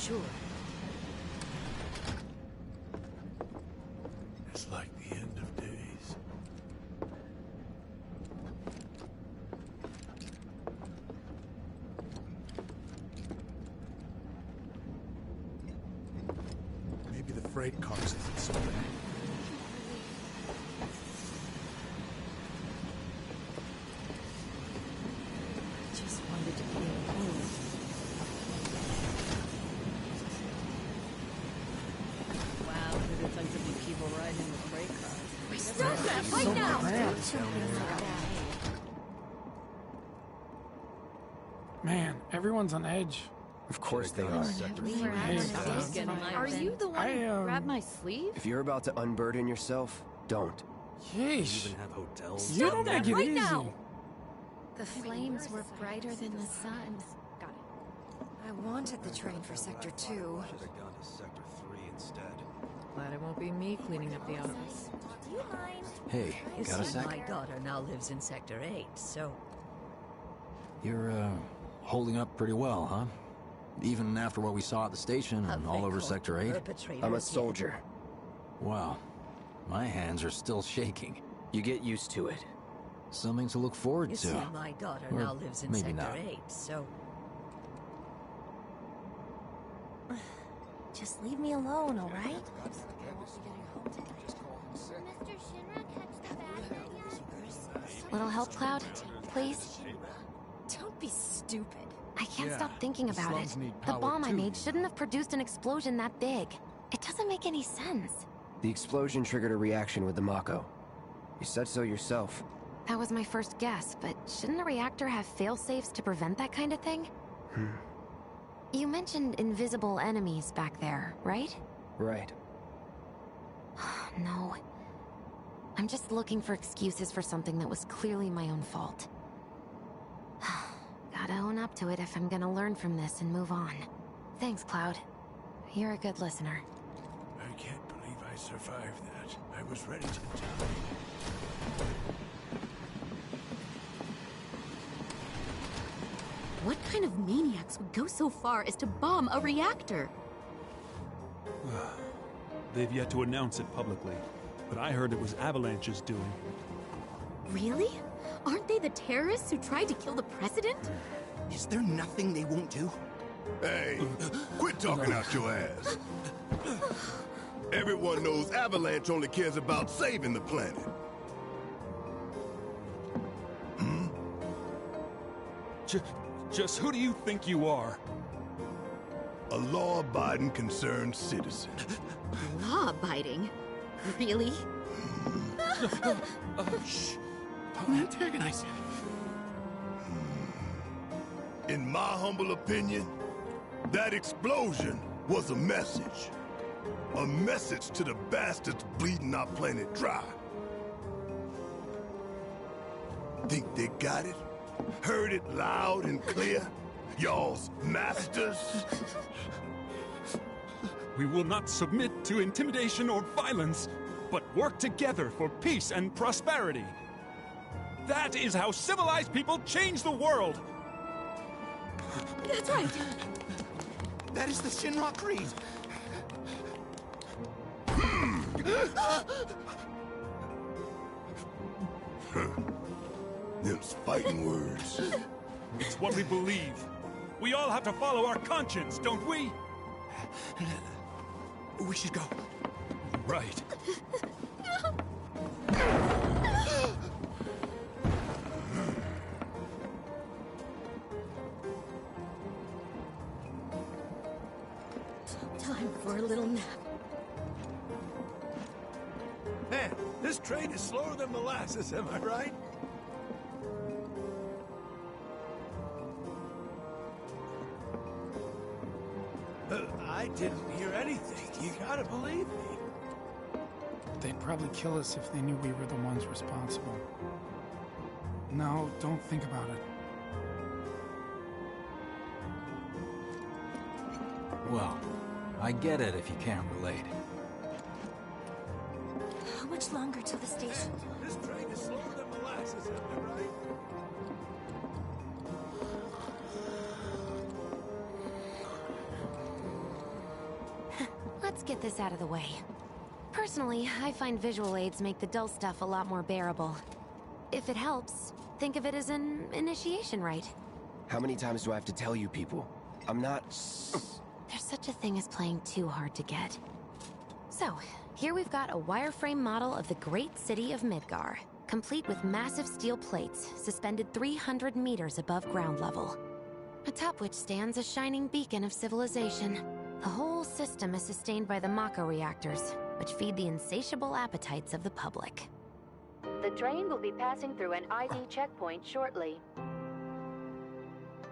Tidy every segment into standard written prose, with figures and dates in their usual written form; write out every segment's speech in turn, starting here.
sure. It's like the end of days. Maybe the freight cars isn't so bad. Just wanted to be home. Wow, there's tons of people riding in the freight cars. We stop that right now! Man, everyone's on edge. Of course they are. Are you the one who grabbed my sleeve? If you're about to unburden yourself, don't. Yeesh. Even have hotels. You don't make it right easy. now. The flames were brighter than the sun. Got it. I wanted the train for Sector 2. Should have gone to Sector 3 instead. Glad it won't be me cleaning up the office. Do you mind? Hey, got a sec? My daughter now lives in Sector 8, so... You're, holding up pretty well, huh? Even after what we saw at the station and all over Sector 8? I'm a soldier. Wow. My hands are still shaking. You get used to it. Something to look forward You to. see, my daughter Or now lives in maybe Sector not. 8, so... Just leave me alone, all right? Little help, Cloud? Please? Don't be stupid. I can't stop thinking about it. The bomb I made shouldn't have produced an explosion that big. It doesn't make any sense. The explosion triggered a reaction with the Mako. You said so yourself. That was my first guess, but shouldn't a reactor have fail-safes to prevent that kind of thing? You mentioned invisible enemies back there, right? Right. No. I'm just looking for excuses for something that was clearly my own fault. Gotta own up to it if I'm gonna learn from this and move on. Thanks, Cloud. You're a good listener. I can't believe I survived that. I was ready to die. What kind of maniacs would go so far as to bomb a reactor? They've yet to announce it publicly, but I heard it was Avalanche's doing. Really? Aren't they the terrorists who tried to kill the president? Is there nothing they won't do? Hey, quit talking out your ass. Everyone knows Avalanche only cares about saving the planet. Just who do you think you are? A law-abiding, concerned citizen. Law-abiding? Really? Shh. Don't antagonize him. In my humble opinion, that explosion was a message. A message to the bastards bleeding our planet dry. Think they got it? Heard it loud and clear? Y'all's masters? We will not submit to intimidation or violence, but work together for peace and prosperity. That is how civilized people change the world! That's right! That is the Shinra Creed. Them's fighting words. It's what we believe. We all have to follow our conscience, don't we? We should go. Right. Time for a little nap. Man, this train is slower than molasses, am I right? I didn't hear anything. You gotta believe me. They'd probably kill us if they knew we were the ones responsible. No, don't think about it. Well, I get it if you can't relate. How much longer till the station? This train is slower than molasses, am I right? get this out of the way. Personally, I find visual aids make the dull stuff a lot more bearable. If it helps, think of it as an initiation rite. How many times do I have to tell you people? I'm not... There's such a thing as playing too hard to get. So, here we've got a wireframe model of the great city of Midgar, complete with massive steel plates suspended 300 meters above ground level, atop which stands a shining beacon of civilization. The whole system is sustained by the Mako reactors, which feed the insatiable appetites of the public. The train will be passing through an ID checkpoint shortly.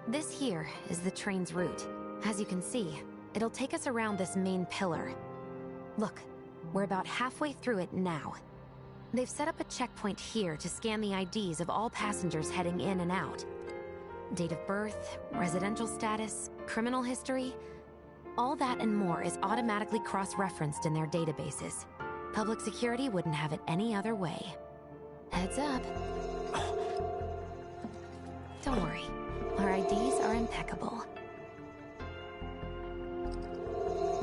This here is the train's route. As you can see, it'll take us around this main pillar. Look, we're about halfway through it now. They've set up a checkpoint here to scan the IDs of all passengers heading in and out. Date of birth, residential status, criminal history, all that and more is automatically cross-referenced in their databases. Public security wouldn't have it any other way. Heads up. Don't worry, our IDs are impeccable.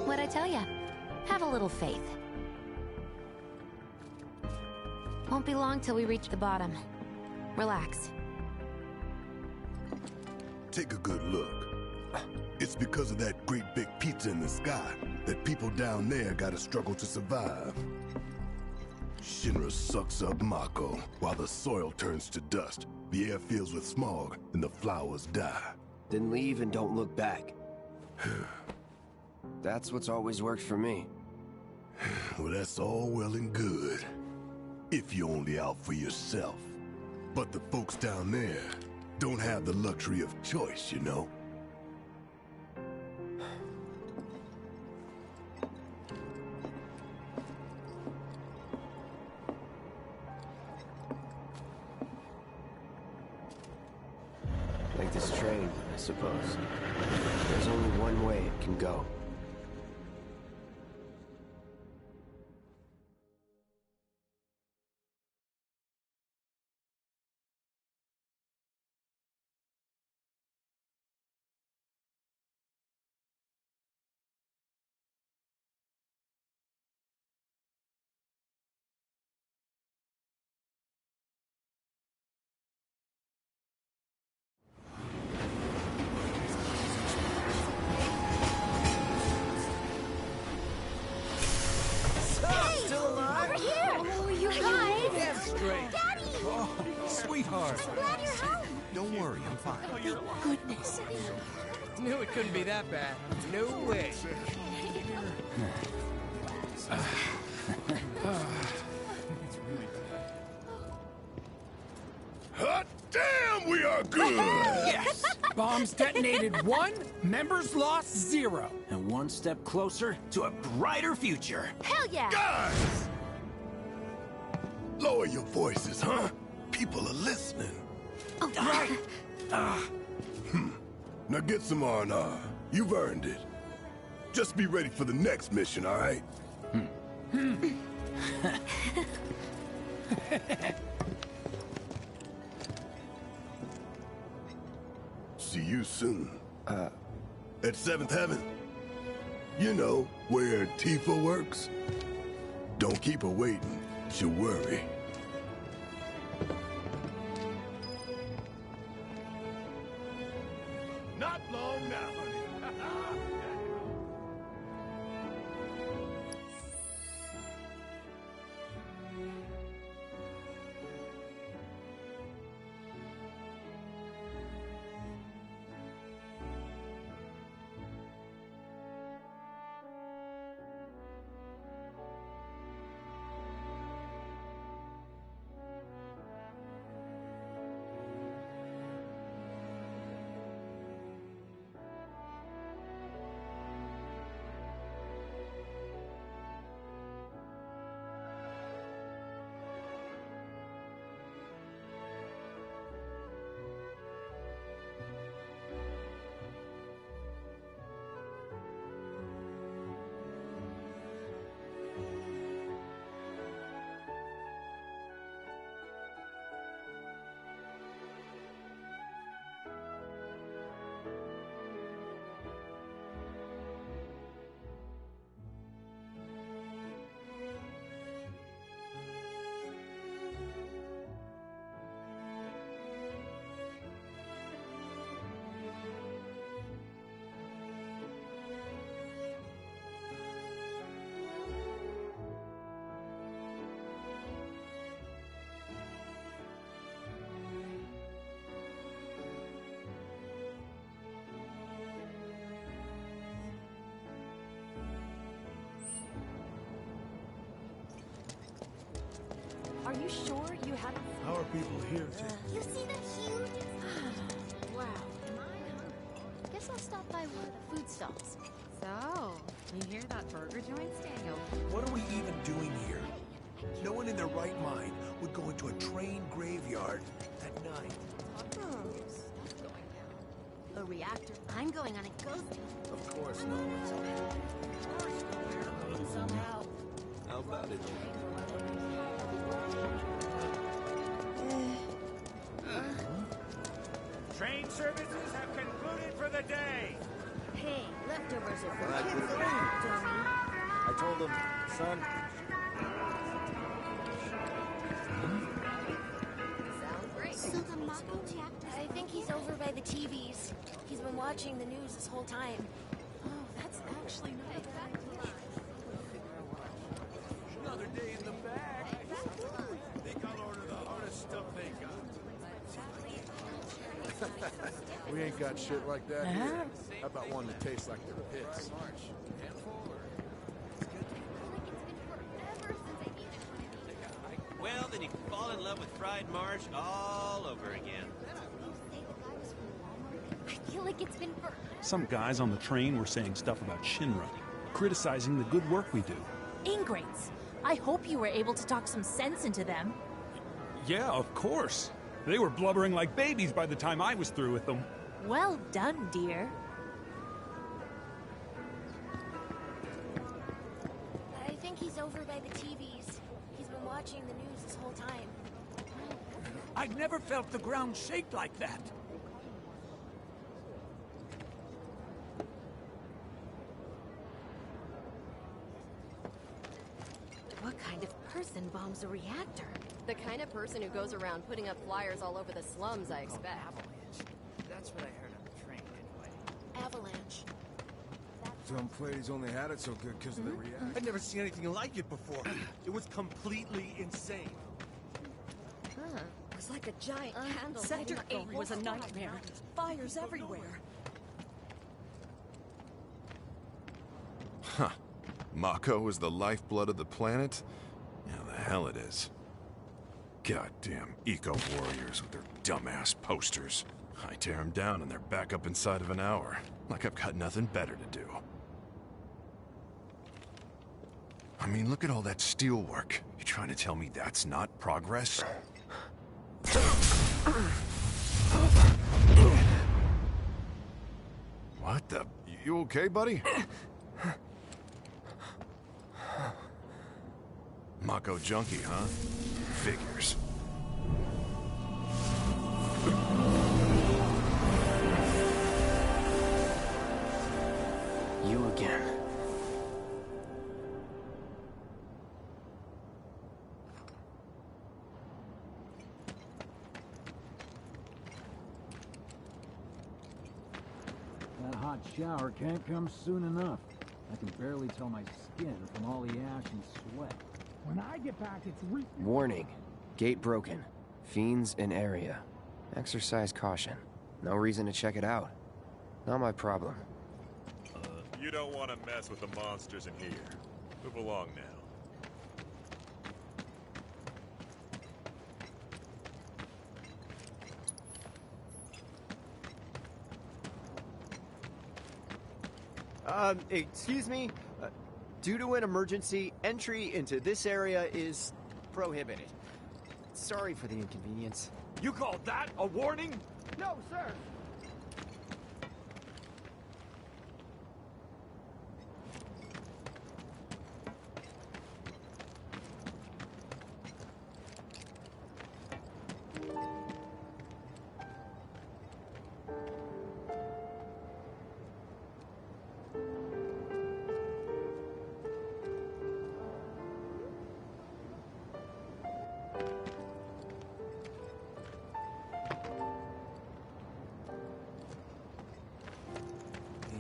What'd I tell ya? Have a little faith. Won't be long till we reach the bottom. Relax. Take a good look. It's because of that great big pizza in the sky that people down there gotta struggle to survive. Shinra sucks up Mako while the soil turns to dust, the air fills with smog, and the flowers die. Then leave and don't look back. That's what's always worked for me. Well, that's all well and good. If you're only out for yourself. But the folks down there don't have the luxury of choice, you know? Like this train, I suppose. There's only one way it can go. Sweetheart. Glad you're home. Don't worry, I'm fine. Thank goodness. Knew it couldn't be that bad. No way. Hot damn, we are good! Yes! Bombs detonated 1, members lost 0. And one step closer to a brighter future. Hell yeah! Guys! Lower your voices, huh? People are listening. Oh, right. Now get some R&R. You've earned it. Just be ready for the next mission, all right? See you soon. At 7th Heaven. You know, where Tifa works. Don't keep her waiting. She'll worry. Not long now, honey. you sure you haven't? How are people here to... You see the huge... Wow. Guess I'll stop by one of the food stalls. So, you hear that burger joint's staying open? What are we even doing here? No one in their right mind would go into a train graveyard at night. A reactor. I'm going on a ghost. Of course no one's Somehow. How about it? Train services have concluded for the day. Hey, leftovers are for When I kids, put it in, dummy. I told him, son, Sounds great. So the Mako reactor... I think he's over by the TVs. He's been watching the news this whole time. Oh, that's actually not a bad plan. Another day in the bag. Think I'll order the hardest stuff they got. We ain't got shit like that here. How about one that tastes like their pits? well, then you can fall in love with fried marsh all over again. I feel like it's been for... Some guys on the train were saying stuff about Shinra, criticizing the good work we do. Ingrates. I hope you were able to talk some sense into them. Yeah, of course. They were blubbering like babies by the time I was through with them. Well done, dear. I think he's over by the TVs. He's been watching the news this whole time. I've never felt the ground shake like that. What kind of person bombs a reactor? The kind of person who goes around putting up flyers all over the slums, I expect. That's what I heard on the train, anyway. Avalanche. Some ladies only had it so good because of the reaction. I'd never seen anything like it before. It was completely insane. It was like a giant candle. Sector 8 was a nightmare. Fires everywhere. Huh. Mako is the lifeblood of the planet? Yeah, the hell it is. Goddamn eco-warriors with their dumbass posters. I tear them down and they're back up inside of an hour. Like I've got nothing better to do. I mean, look at all that steel work. You trying to tell me that's not progress? What the... You okay, buddy? Mako junkie, huh? Figures. You again. That hot shower can't come soon enough. I can barely tell my skin from all the ash and sweat. When I get back, it's Warning. Gate broken. Fiends in area. Exercise caution. No reason to check it out. Not my problem. You don't want to mess with the monsters in here. Move along now. Excuse me? Due to an emergency, entry into this area is prohibited. Sorry for the inconvenience. You call that a warning? No, sir!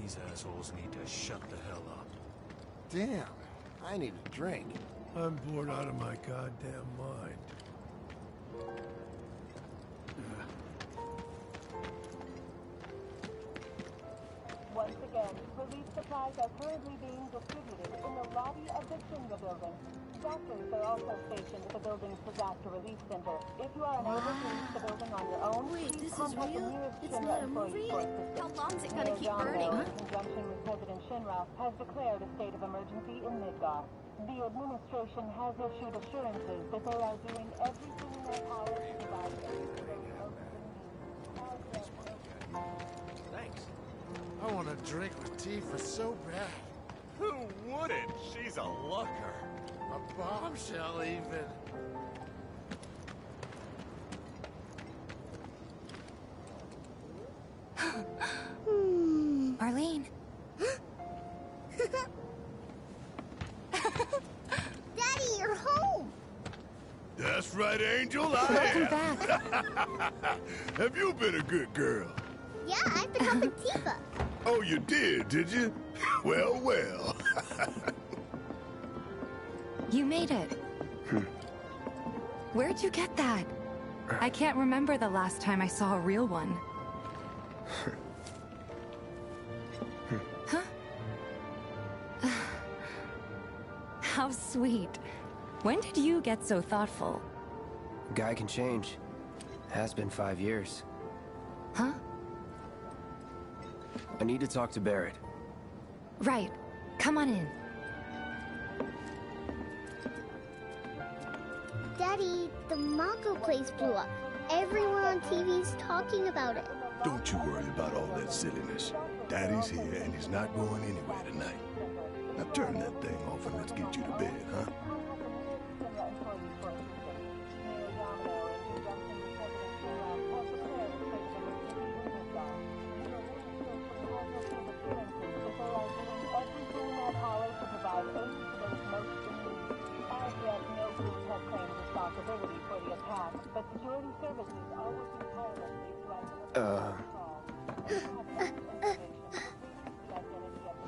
These assholes need to shut the hell up. Damn, I need a drink. I'm bored out of my goddamn mind. Once again, police supplies are currently being distributed in the lobby of the Shinra the building. Doctors are also stationed at the building's disaster relief center. If you are unable to reach the building on your own, please contact the nearest Shinra employee for assistance. How long is it gonna keep Mayor burning? Domino, in conjunction with President Shinra, has declared a state of emergency in Midgar. The administration has issued assurances that they are doing everything in their power to provide aid to those most in need. Thanks. I want a drink with Tifa so bad. Who wouldn't? She's a looker. A bombshell, even. Arlene. Daddy, you're home! That's right, Angel. Welcome back. Have you been a good girl? Yeah, I've been helping Tifa. Oh, you did you? Well, well. You made it. Where'd you get that? I can't remember the last time I saw a real one. Huh? How sweet. When did you get so thoughtful? Guy can change. Has been 5 years. Huh? I need to talk to Barrett. Right. Come on in. Daddy, the Mako place blew up. Everyone on TV's talking about it. Don't you worry about all that silliness. Daddy's here and he's not going anywhere tonight. Now turn that thing off and let's get you to bed, huh?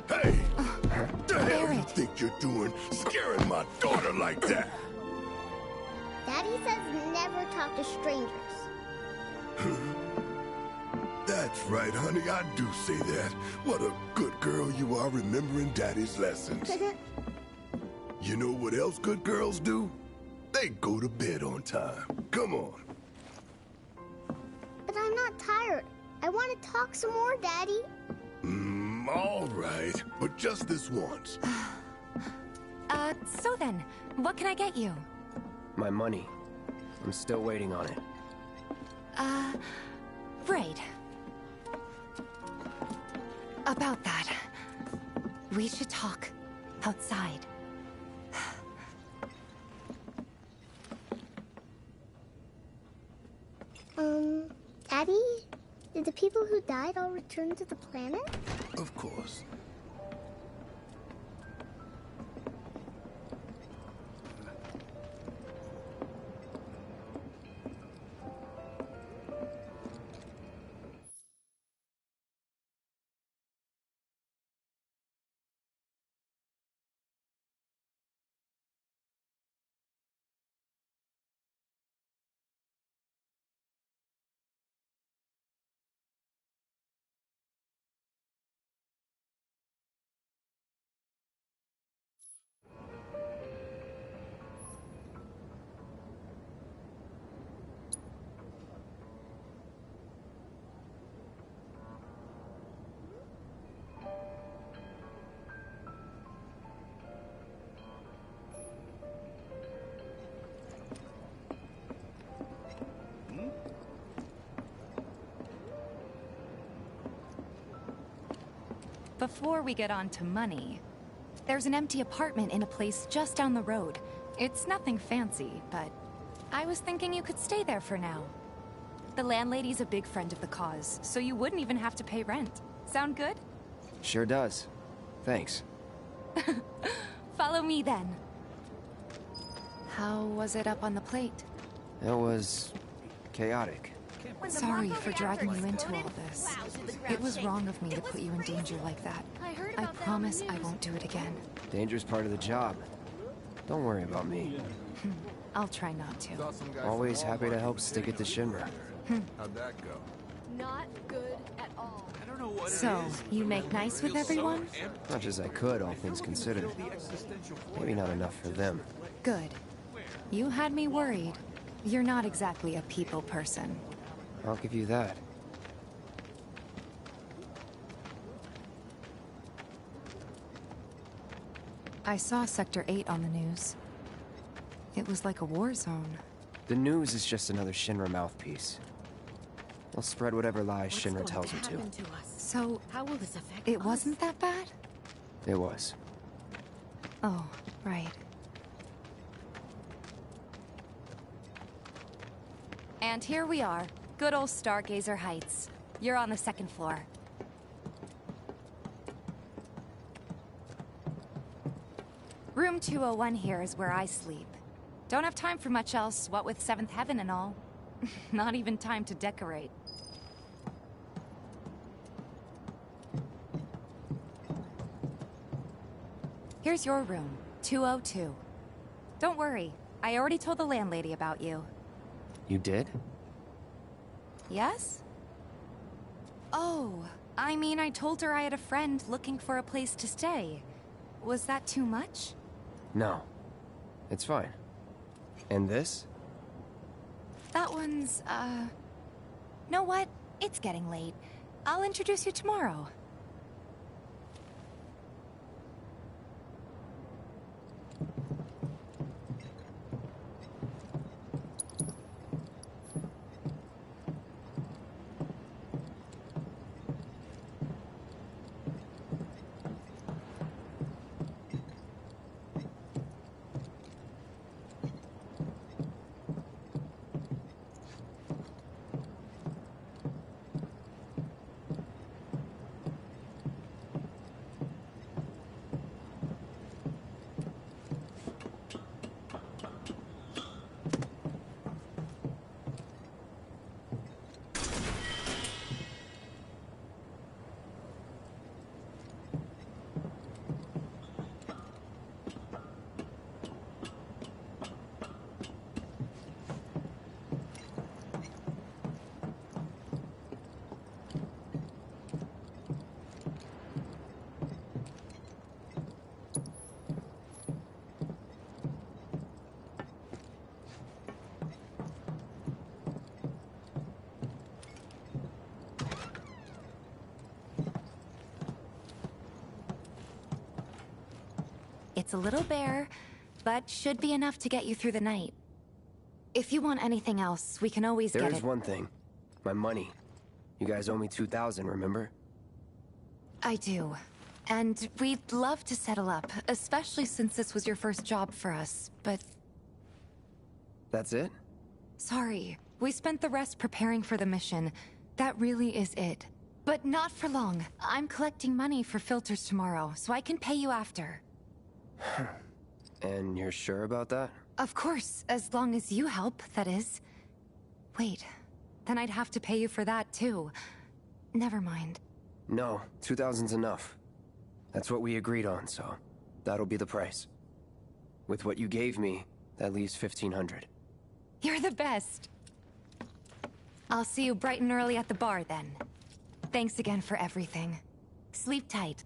Hey! What the hell you think you're doing, scaring my daughter like that? Daddy says never talk to strangers. That's right, honey, I do say that. What a good girl you are remembering Daddy's lessons. You know what else good girls do? They go to bed on time. Come on. But I'm not tired. I want to talk some more, Daddy. All right, but just this once. So then, what can I get you? My money. I'm still waiting on it. Right. About that. We should talk outside. Daddy? Did the people who died all return to the planet? Of course. Before we get on to money, there's an empty apartment in a place just down the road. It's nothing fancy, but I was thinking you could stay there for now. The landlady's a big friend of the cause, so you wouldn't even have to pay rent. Sound good? Sure does. Thanks. Follow me then. How was it up on the plate? It was chaotic. Sorry for dragging you into all this. It was wrong of me to put you in danger like that. I promise I won't do it again. Danger's part of the job. Don't worry about me. I'll try not to. Always happy to help stick it to Shinra. How'd that go? not good at all. I don't know what So, you make nice with everyone? Much as I could, all things considered. Maybe not enough for them. Good. You had me worried. You're not exactly a people person. I'll give you that. I saw Sector 8 on the news. It was like a war zone. The news is just another Shinra mouthpiece. They'll spread whatever lies Shinra tells them to. So, how will this affect it us? wasn't that bad? It was. Oh, right. And here we are. Good old Stargazer Heights. You're on the second floor. Room 201 here is where I sleep. Don't have time for much else, what with Seventh Heaven and all. Not even time to decorate. Here's your room, 202. Don't worry, I already told the landlady about you. You did? Yes? Oh, I mean, I told her I had a friend looking for a place to stay. Was that too much? No. It's fine. And this? That one's, know what? It's getting late. I'll introduce you tomorrow. It's a little bare, but should be enough to get you through the night. If you want anything else, we can always get it. There is one thing. My money. You guys owe me 2,000, remember? I do. And we'd love to settle up, especially since this was your first job for us, but... That's it? Sorry. We spent the rest preparing for the mission. That really is it. But not for long. I'm collecting money for filters tomorrow, so I can pay you after. And you're sure about that? Of course, as long as you help, that is. Wait, then I'd have to pay you for that too. Never mind. No, 2,000's enough. That's what we agreed on, so that'll be the price. With what you gave me, that leaves 1,500. You're the best. I'll see you bright and early at the bar then. Thanks again for everything. Sleep tight.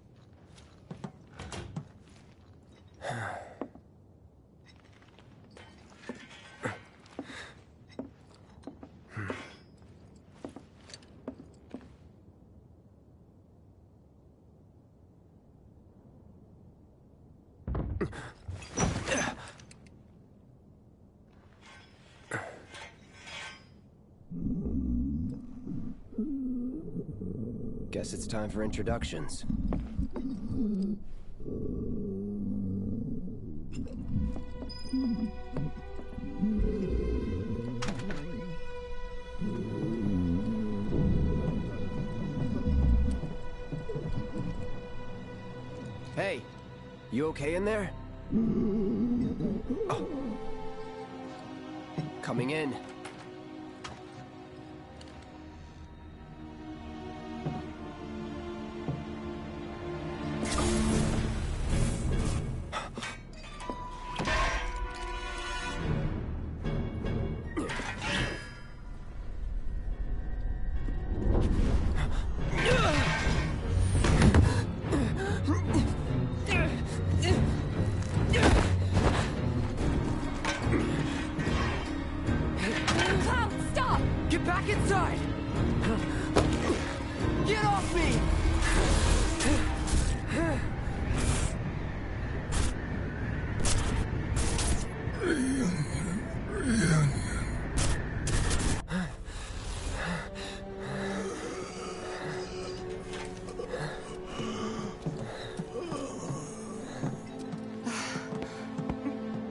Guess it's time for introductions. Hey, you okay in there? Oh. Coming in.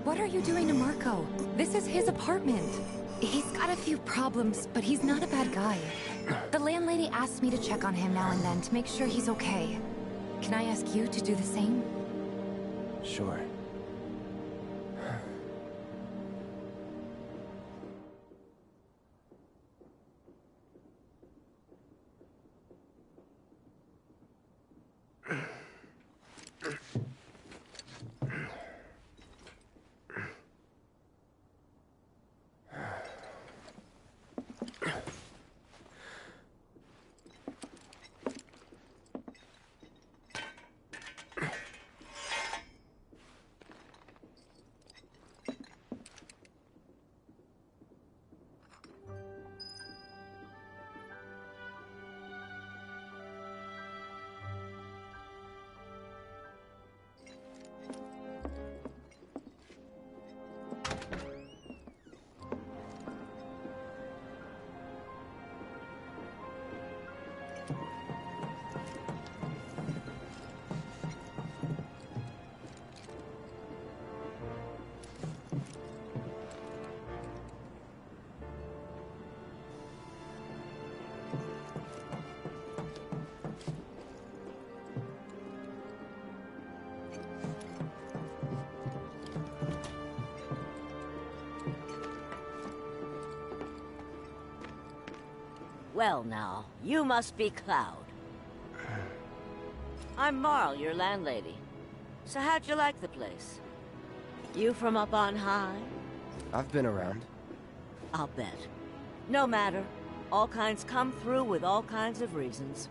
What are you doing to Marco? This is his apartment. He's got a few problems, but he's not a bad guy. The landlady asked me to check on him now and then to make sure he's okay. Can I ask you to do the same? Sure. Well now, you must be Cloud. I'm Marl, your landlady. So how'd you like the place? You from up on high? I've been around. I'll bet. No matter. All kinds come through with all kinds of reasons.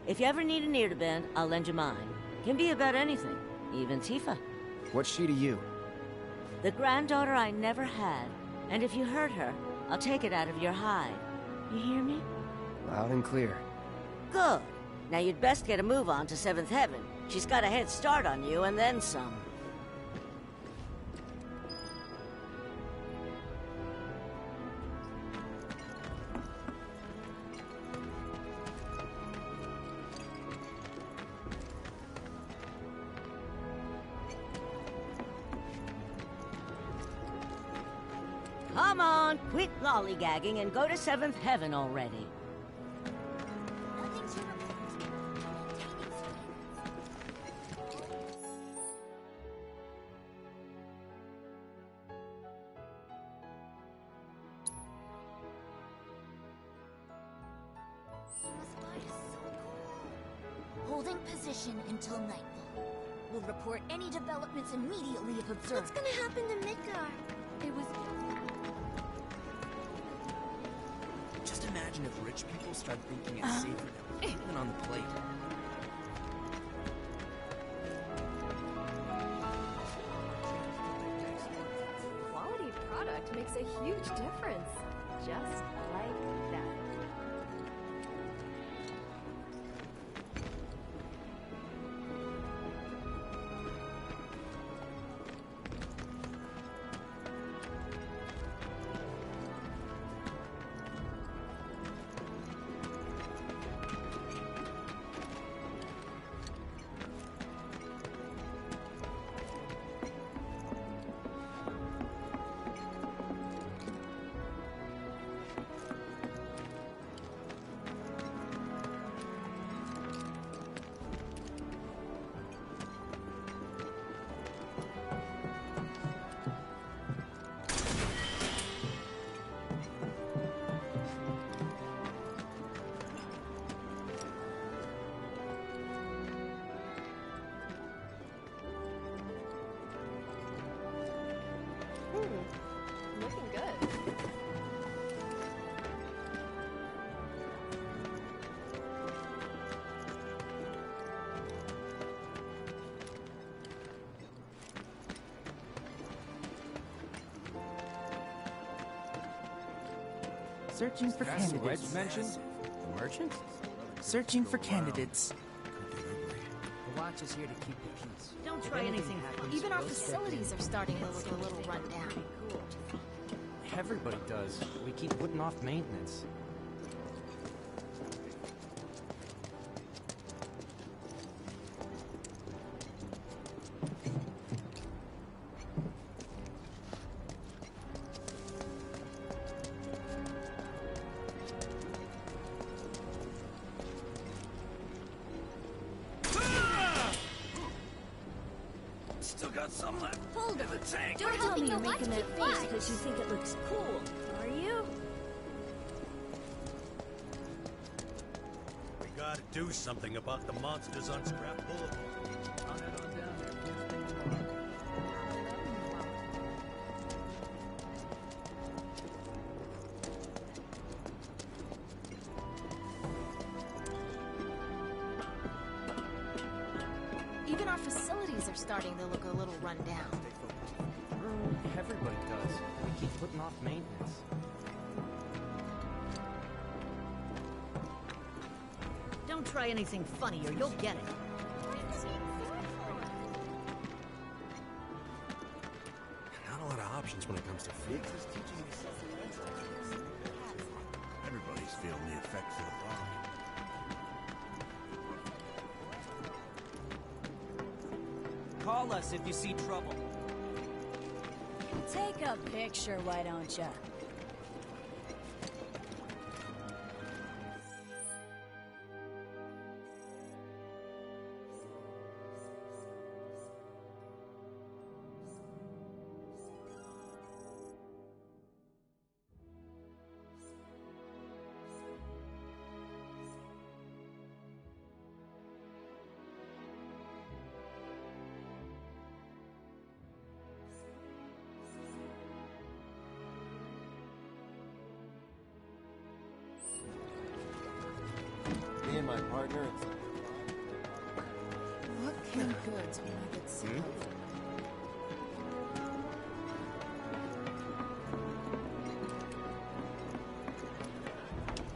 If you ever need an ear to bend, I'll lend you mine. Can be about anything, even Tifa. What's she to you? The granddaughter I never had. And if you hurt her, I'll take it out of your hide. You hear me? Loud and clear. Good. Now you'd best get a move on to 7th Heaven. She's got a head start on you, and then some. Come on, quit lollygagging and go to 7th Heaven already. Holding position until nightfall. We'll report any developments immediately if observed. What's gonna happen to Midgar? It was... Just imagine if rich people start thinking it's safer than even on the plate. Quality product makes a huge difference. Just like that. Looking good. Searching for candidates. Mentioned? The merchant? Searching for candidates. watch is here to keep the peace. Don't If try anything. happens, Even our we'll step facilities in. are starting to look a little run down. Everybody does. We keep putting off maintenance. Still got some left. Hold in the tank. Don't Tell me helping you're the making that lights face keep because you think it looks cool, are you? We gotta do something about the monsters on Scrap Boulevard. I'll head on down there first thing tomorrow. Even our facilities are starting to look a little run down. Everybody does. We keep putting off maintenance. Don't try anything funny or you'll get it. Not a lot of options when it comes to food. Everybody's feeling the effects of the bomb. Call us if you see trouble. Take a picture, why don't ya? Me and my partner, it's What came goods when I get sick?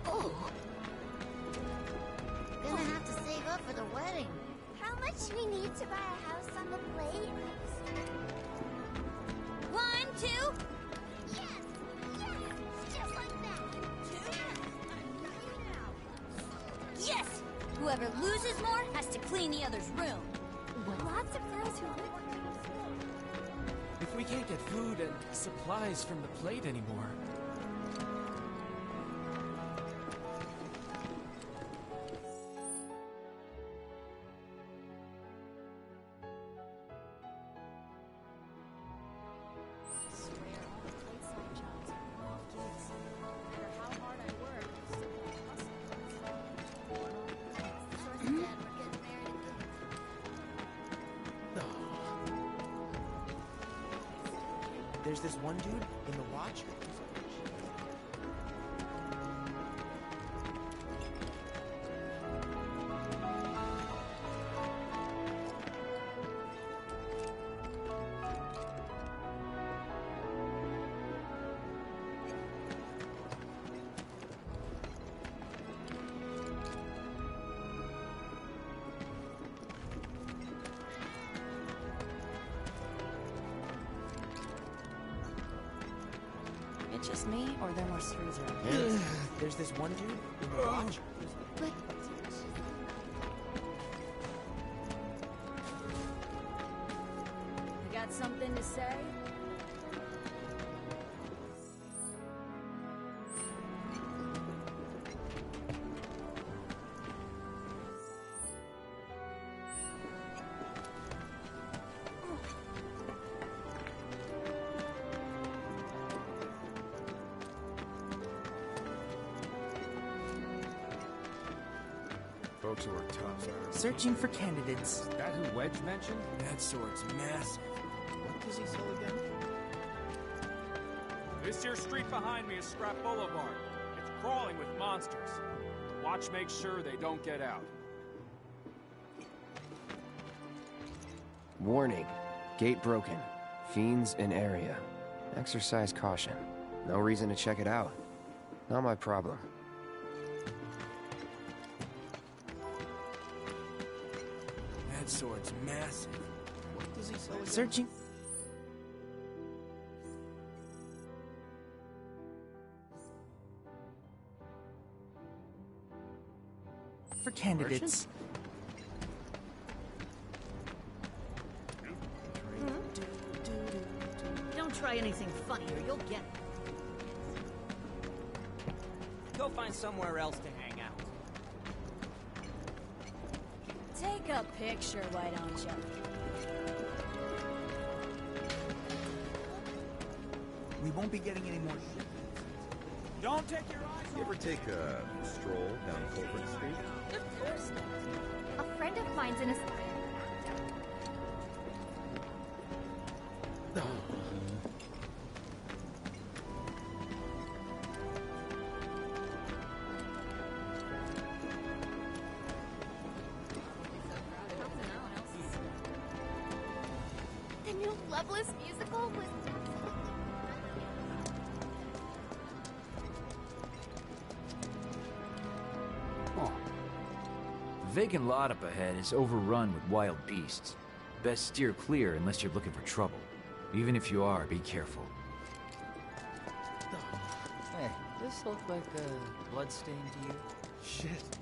Oh! Gonna have to save up for the wedding. How much do we need to buy a house on the plate? 1, 2. Yes! Yes! Just like that. 2. Yes! Whoever loses more has to clean the other's room. Lots of girls who live. If we can't get food and supplies from the plate anymore. There's this one dude in the watch. It's just me, or there more screws around here? There's this one dude in the watch. But You got something to say? Folks who are tough. Searching for candidates. Is that who Wedge mentioned? That sword's massive. What does he sell again? This here street behind me is Scrap Boulevard. It's crawling with monsters. Watch make sure they don't get out. Warning. Gate broken. Fiends in area. Exercise caution. No reason to check it out. Not my problem. sword's massive. What does he say? Searching for candidates. Don't try anything funny or you'll get it. Go find somewhere else to hang out. Take a picture, why don't you? We won't be getting any more shit. Don't take your eyes You ever take a stroll down Culver Street? Of course not. A friend of mine's in a... The new Loveless musical was... The vacant lot up ahead is overrun with wild beasts. Best steer clear unless you're looking for trouble. Even if you are, be careful. Hey, this look like a bloodstain to you? Shit.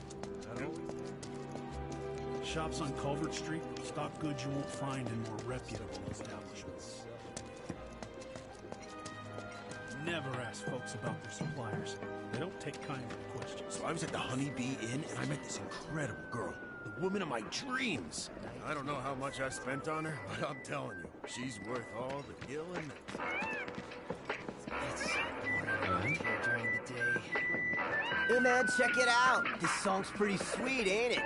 Shops on Culvert Street stock goods you won't find in more reputable establishments. Never ask folks about their suppliers. They don't take kindly to questions. So I was at the Honey Bee Inn and I met this incredible girl. The woman of my dreams. I don't know how much I spent on her, but I'm telling you, she's worth all the gilling. It's so boring here during the day. Hey man, check it out. This song's pretty sweet, ain't it?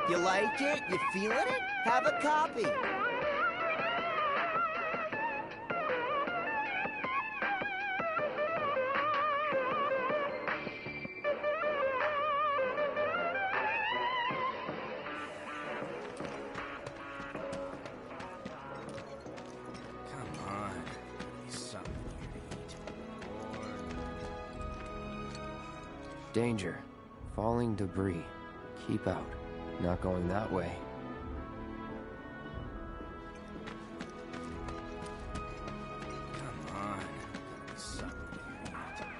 You like it? You feeling it? Have a copy. Come on. Something here to eat. Danger. Falling debris. Keep out. Not going that way. Come on. Something here to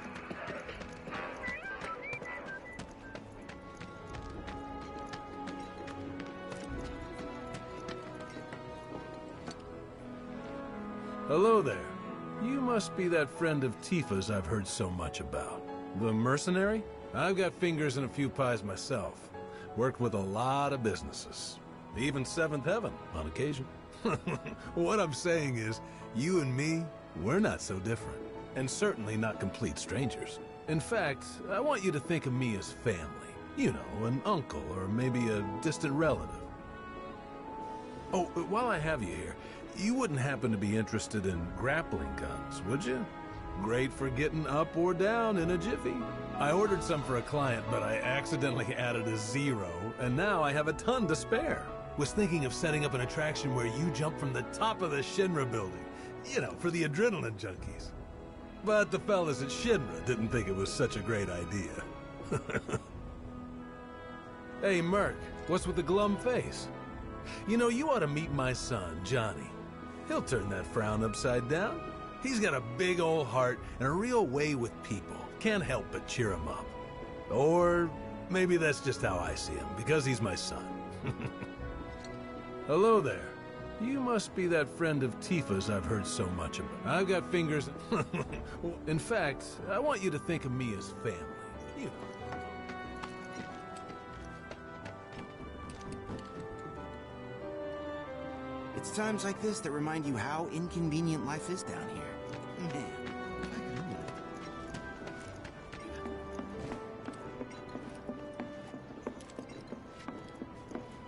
Hello there. You must be that friend of Tifa's I've heard so much about. The mercenary? I've got fingers in a few pies myself. Worked with a lot of businesses. Even Seventh Heaven, on occasion. What I'm saying is, you and me, we're not so different. And certainly not complete strangers. In fact, I want you to think of me as family. You know, an uncle or maybe a distant relative. Oh, while I have you here, you wouldn't happen to be interested in grappling guns, would you? Great for getting up or down in a jiffy. I ordered some for a client, but I accidentally added a 0, and now I have a ton to spare. Was thinking of setting up an attraction where you jump from the top of the Shinra building. You know, for the adrenaline junkies. But the fellas at Shinra didn't think it was such a great idea. Hey, Merc, what's with the glum face? You know, you ought to meet my son, Johnny. He'll turn that frown upside down. He's got a big old heart and a real way with people. Can't help but cheer him up. Or maybe that's just how I see him, because he's my son. Hello there. You must be that friend of Tifa's I've heard so much about. I've got fingers... In fact, I want you to think of me as family. You know. It's times like this that remind you how inconvenient life is down here. Man.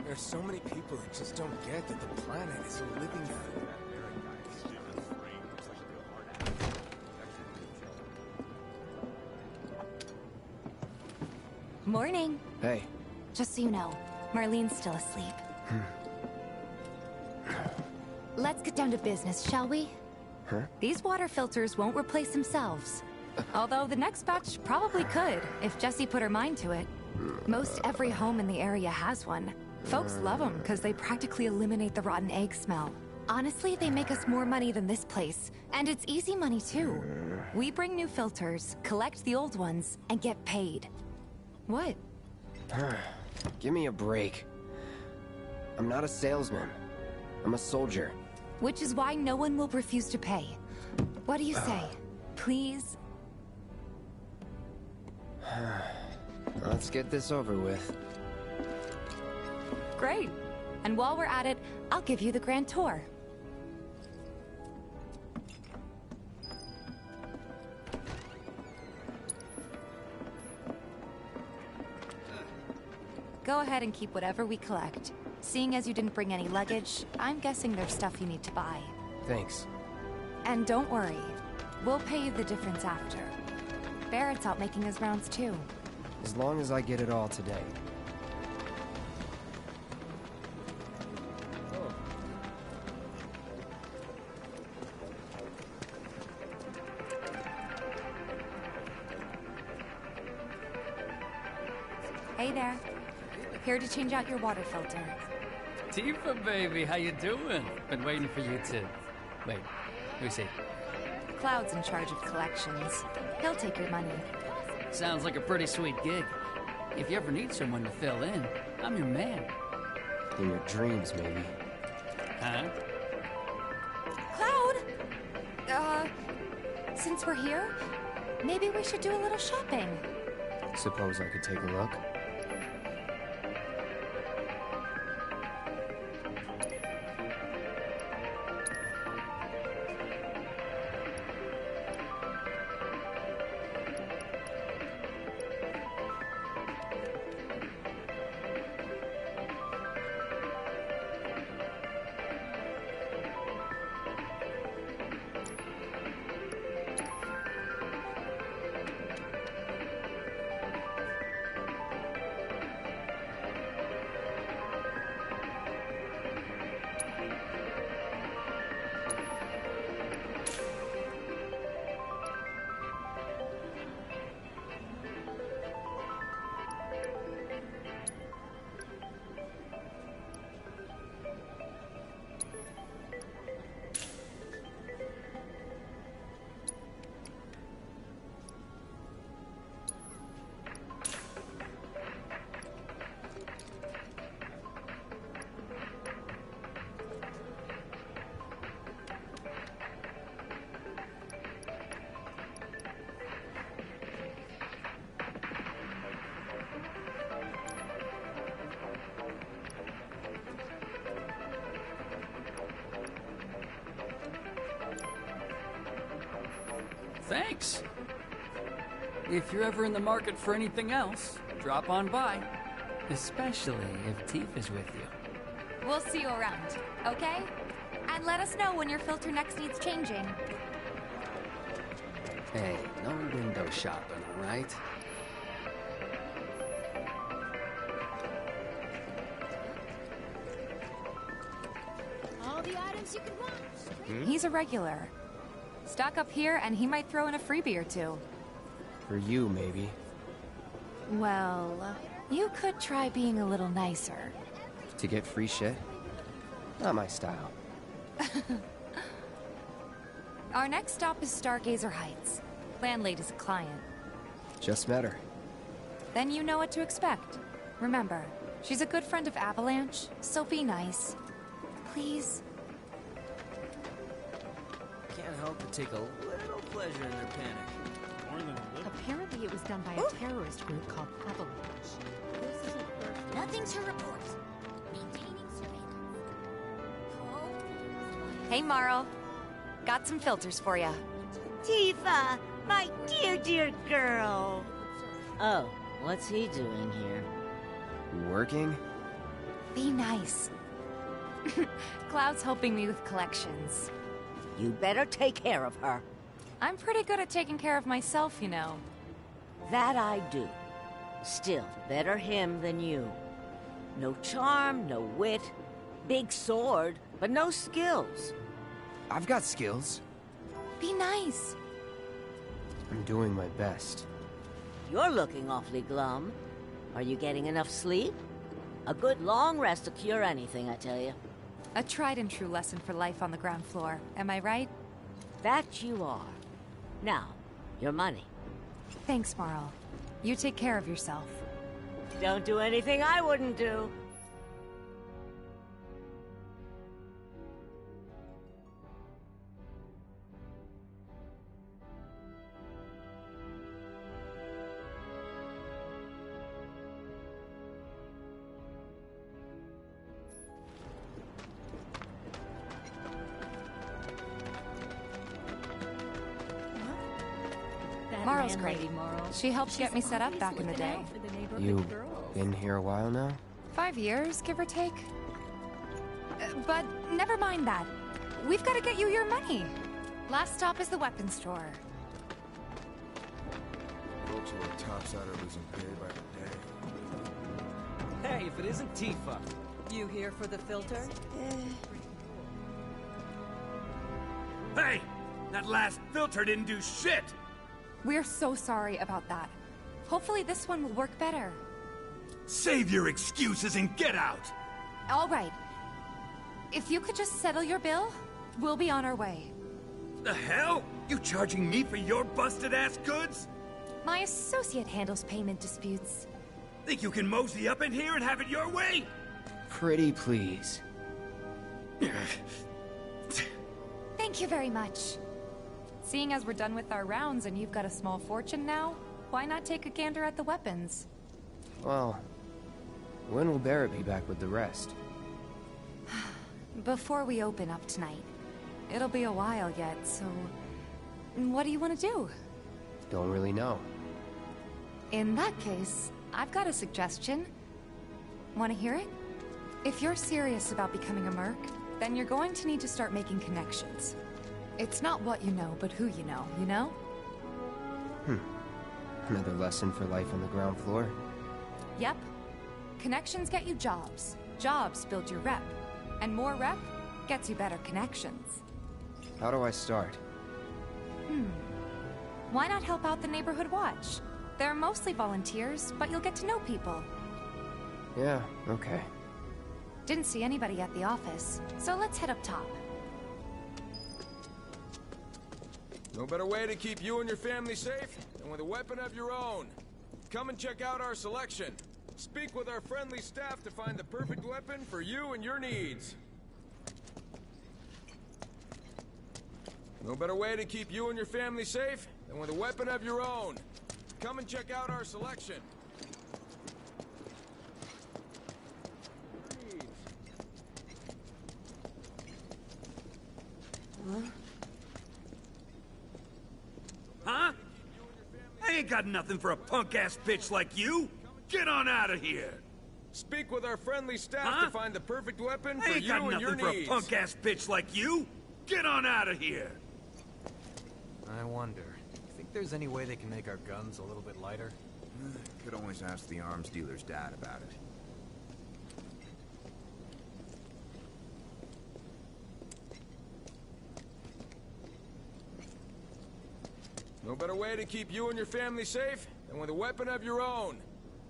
There's so many people that just don't get that the planet is a living thing. Morning. Hey. Just so you know, Marlene's still asleep. Let's get down to business, shall we? Huh? These water filters won't replace themselves. Although the next batch probably could, if Jessie put her mind to it. Most every home in the area has one. Folks love them because they practically eliminate the rotten egg smell. Honestly, they make us more money than this place. And it's easy money, too. We bring new filters, collect the old ones, and get paid. What? Give me a break. I'm not a salesman. I'm a soldier. Which is why no one will refuse to pay. What do you say? Please? Let's get this over with. Great. And while we're at it, I'll give you the grand tour. Go ahead and keep whatever we collect. Seeing as you didn't bring any luggage, I'm guessing there's stuff you need to buy. Thanks. And don't worry, we'll pay you the difference after. Barrett's out making his rounds too. As long as I get it all today. Hey there. Here to change out your water filter. Tifa, baby, how you doing? Been waiting for you to... Wait, who's he? Cloud's in charge of collections. He'll take your money. Sounds like a pretty sweet gig. If you ever need someone to fill in, I'm your man. In your dreams, maybe. Huh? Cloud! Since we're here, maybe we should do a little shopping. Suppose I could take a look? Thanks. If you're ever in the market for anything else, drop on by. Especially if Tifa's with you. We'll see you around, okay? And let us know when your filter next needs changing. Hey, no window shopping, all right? All the items you could want. He's a regular. Stock up here and he might throw in a freebie or two. For you, maybe. Well, you could try being a little nicer. To get free shit? Not my style. Our next stop is Stargazer Heights. Landlady's a client. Just met her. Then you know what to expect. Remember, she's a good friend of Avalanche, so be nice. Please? Can't help but take a little pleasure in their panic. More than a little. Apparently it was done by a terrorist group called Avalanche. This isn't first. Nothing to report. Maintaining surveillance. Hey, Marl. Got some filters for ya. Tifa, my dear, dear girl. Oh, what's he doing here? Working? Be nice. Cloud's helping me with collections. You better take care of her. I'm pretty good at taking care of myself, you know. That I do. Still, better him than you. No charm, no wit. Big sword, but no skills. I've got skills. Be nice. I'm doing my best. You're looking awfully glum. Are you getting enough sleep? A good long rest will cure anything, I tell you. A tried and true lesson for life on the ground floor, am I right? That you are. Now, your money. Thanks, Marl. You take care of yourself. Don't do anything I wouldn't do. Marl's great. She helped get me set up back in the day. You been here a while now? 5 years, give or take. But never mind that. We've got to get you your money. Last stop is the weapons store. Folks who are topside are losing pay by the day. Hey, if it isn't Tifa. You here for the filter? Hey! That last filter didn't do shit! We're so sorry about that. Hopefully this one will work better. Save your excuses and get out! All right. If you could just settle your bill, we'll be on our way. The hell? You charging me for your busted-ass goods? My associate handles payment disputes. Think you can mosey up in here and have it your way? Pretty please. Thank you very much. Seeing as we're done with our rounds and you've got a small fortune now, why not take a gander at the weapons? Well, when will Barrett be back with the rest? Before we open up tonight. It'll be a while yet, so... what do you want to do? Don't really know. In that case, I've got a suggestion. Want to hear it? If you're serious about becoming a merc, then you're going to need to start making connections. It's not what you know, but who you know, you know? Another lesson for life on the ground floor? Yep. Connections get you jobs. Jobs build your rep. And more rep gets you better connections. How do I start? Why not help out the neighborhood watch? They're mostly volunteers, but you'll get to know people. Yeah, okay. Didn't see anybody at the office, so let's head up top. No better way to keep you and your family safe than with a weapon of your own. Come and check out our selection. Speak with our friendly staff to find the perfect weapon for you and your needs. No better way to keep you and your family safe than with a weapon of your own. Come and check out our selection. Huh? I ain't got nothing for a punk-ass bitch like you! Get on out of here! Speak with our friendly staff to find the perfect weapon for you and your needs. I ain't got nothing for a punk-ass bitch like you! Get on out of here! I wonder, think there's any way they can make our guns a little bit lighter? Could always ask the arms dealer's dad about it. No better way to keep you and your family safe than with a weapon of your own.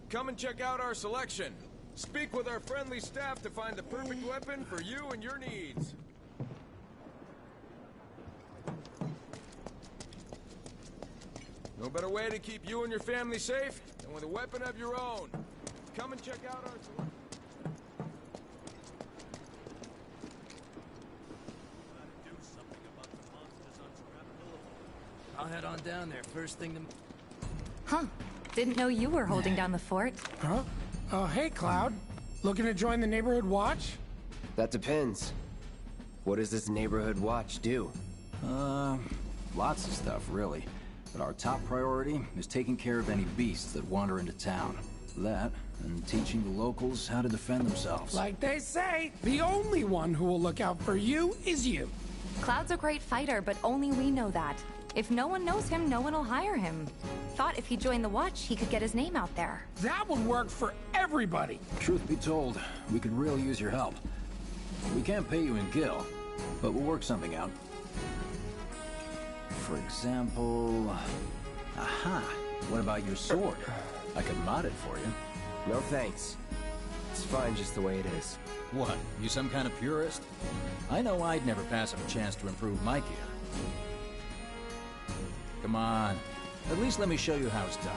Come and check out our selection. Speak with our friendly staff to find the perfect weapon for you and your needs. No better way to keep you and your family safe than with a weapon of your own. Come and check out our selection. I'll head on down there first thing to... Huh. Didn't know you were holding down the fort. Huh? Oh, hey, Cloud. Looking to join the neighborhood watch? That depends. What does this neighborhood watch do? Lots of stuff, really. But our top priority is taking care of any beasts that wander into town. That, and teaching the locals how to defend themselves. Like they say, the only one who will look out for you is you. Cloud's a great fighter, but only we know that. If no one knows him, no one will hire him. Thought if he joined the watch, he could get his name out there. That would work for everybody. Truth be told, we could really use your help. We can't pay you in gil, but we'll work something out. For example... Aha! What about your sword? I could mod it for you. No thanks. It's fine just the way it is. What, you some kind of purist? I know I'd never pass up a chance to improve my gear. Come on, at least let me show you how it's done.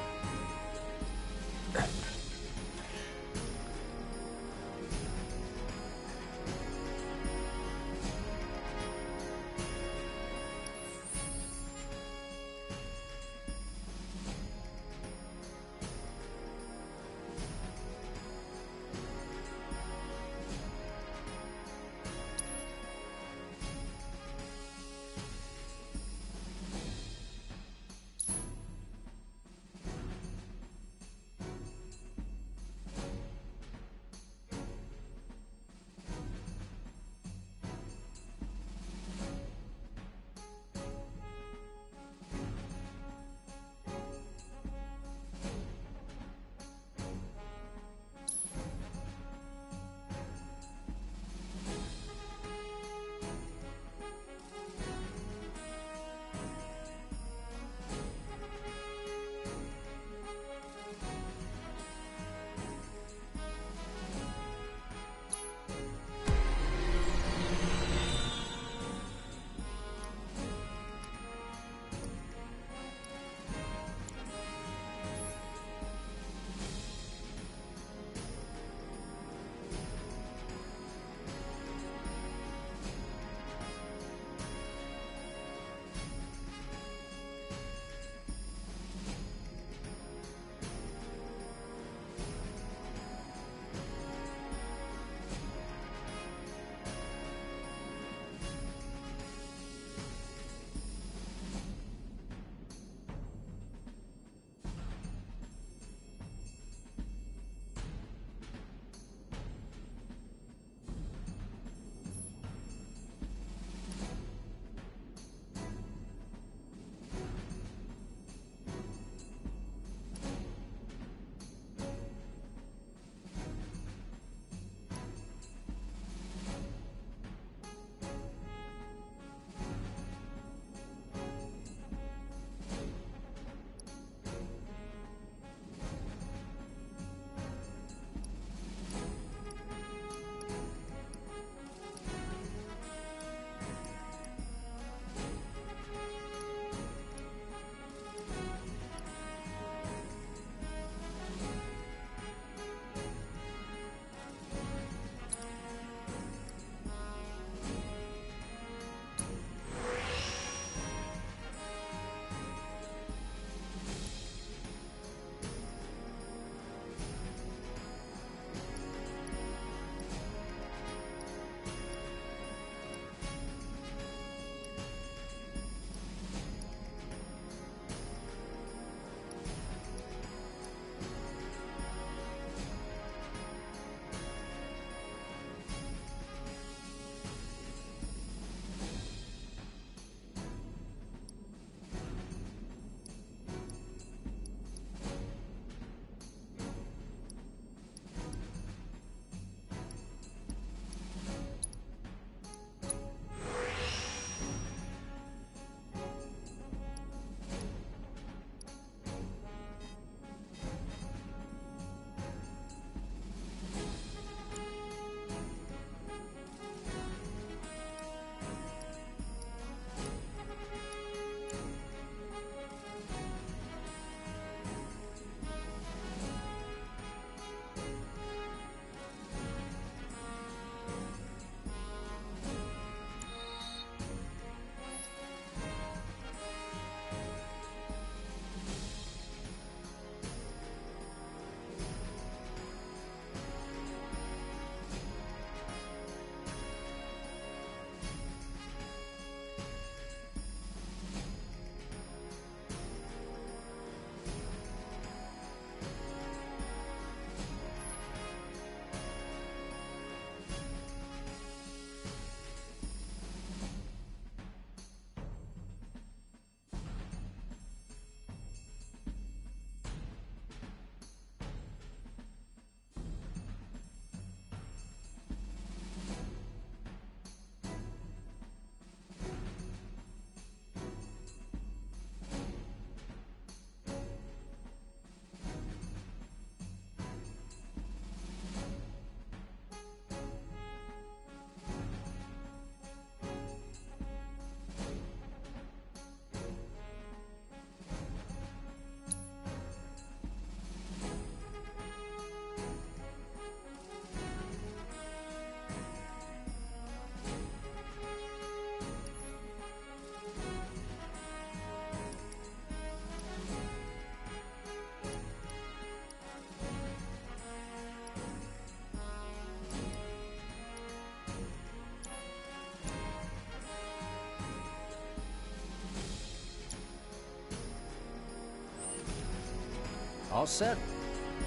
All set?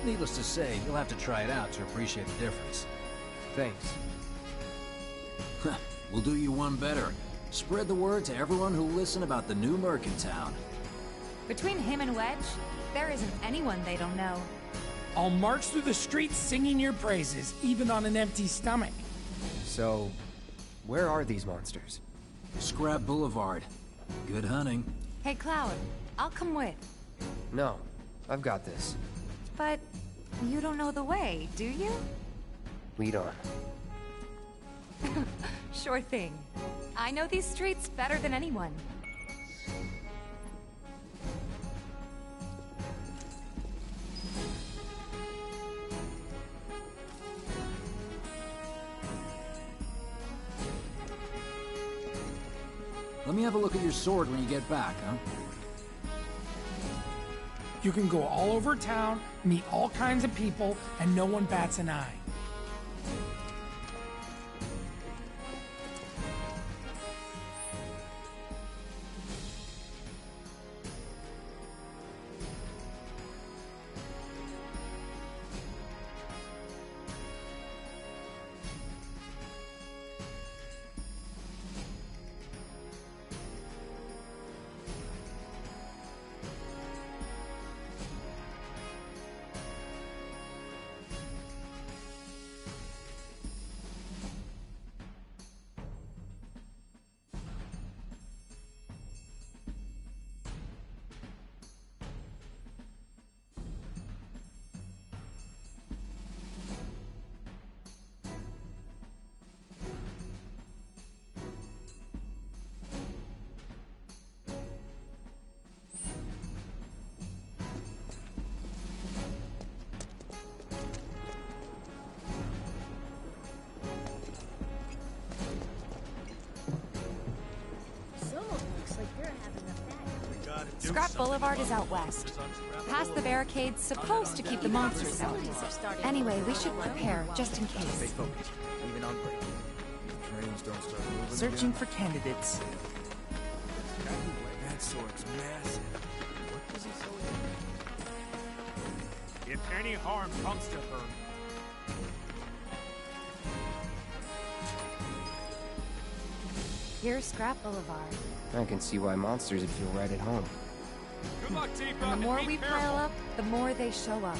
Needless to say, you'll have to try it out to appreciate the difference. Thanks. We'll do you one better. Spread the word to everyone who'll listen about the new Merc in town. Between him and Wedge, there isn't anyone they don't know. I'll march through the streets singing your praises, even on an empty stomach. So, where are these monsters? Scrap Boulevard. Good hunting. Hey, Cloud, I'll come with. No, I've got this. But you don't know the way, do you? Lead on. Sure thing. I know these streets better than anyone. Let me have a look at your sword when you get back, huh? You can go all over town, meet all kinds of people, and no one bats an eye. Scrap Boulevard is out west. Past the barricade's supposed to keep the monsters out. Anyway, we should prepare, just in Stay case. focused, even on break. Trains don't start moving Searching again. for candidates. That sword's massive. What was he so If any harm comes to her, Here's Scrap Boulevard. I can see why monsters would feel right at home. good luck, Tifa, And the more be we careful. pile up, the more they show up.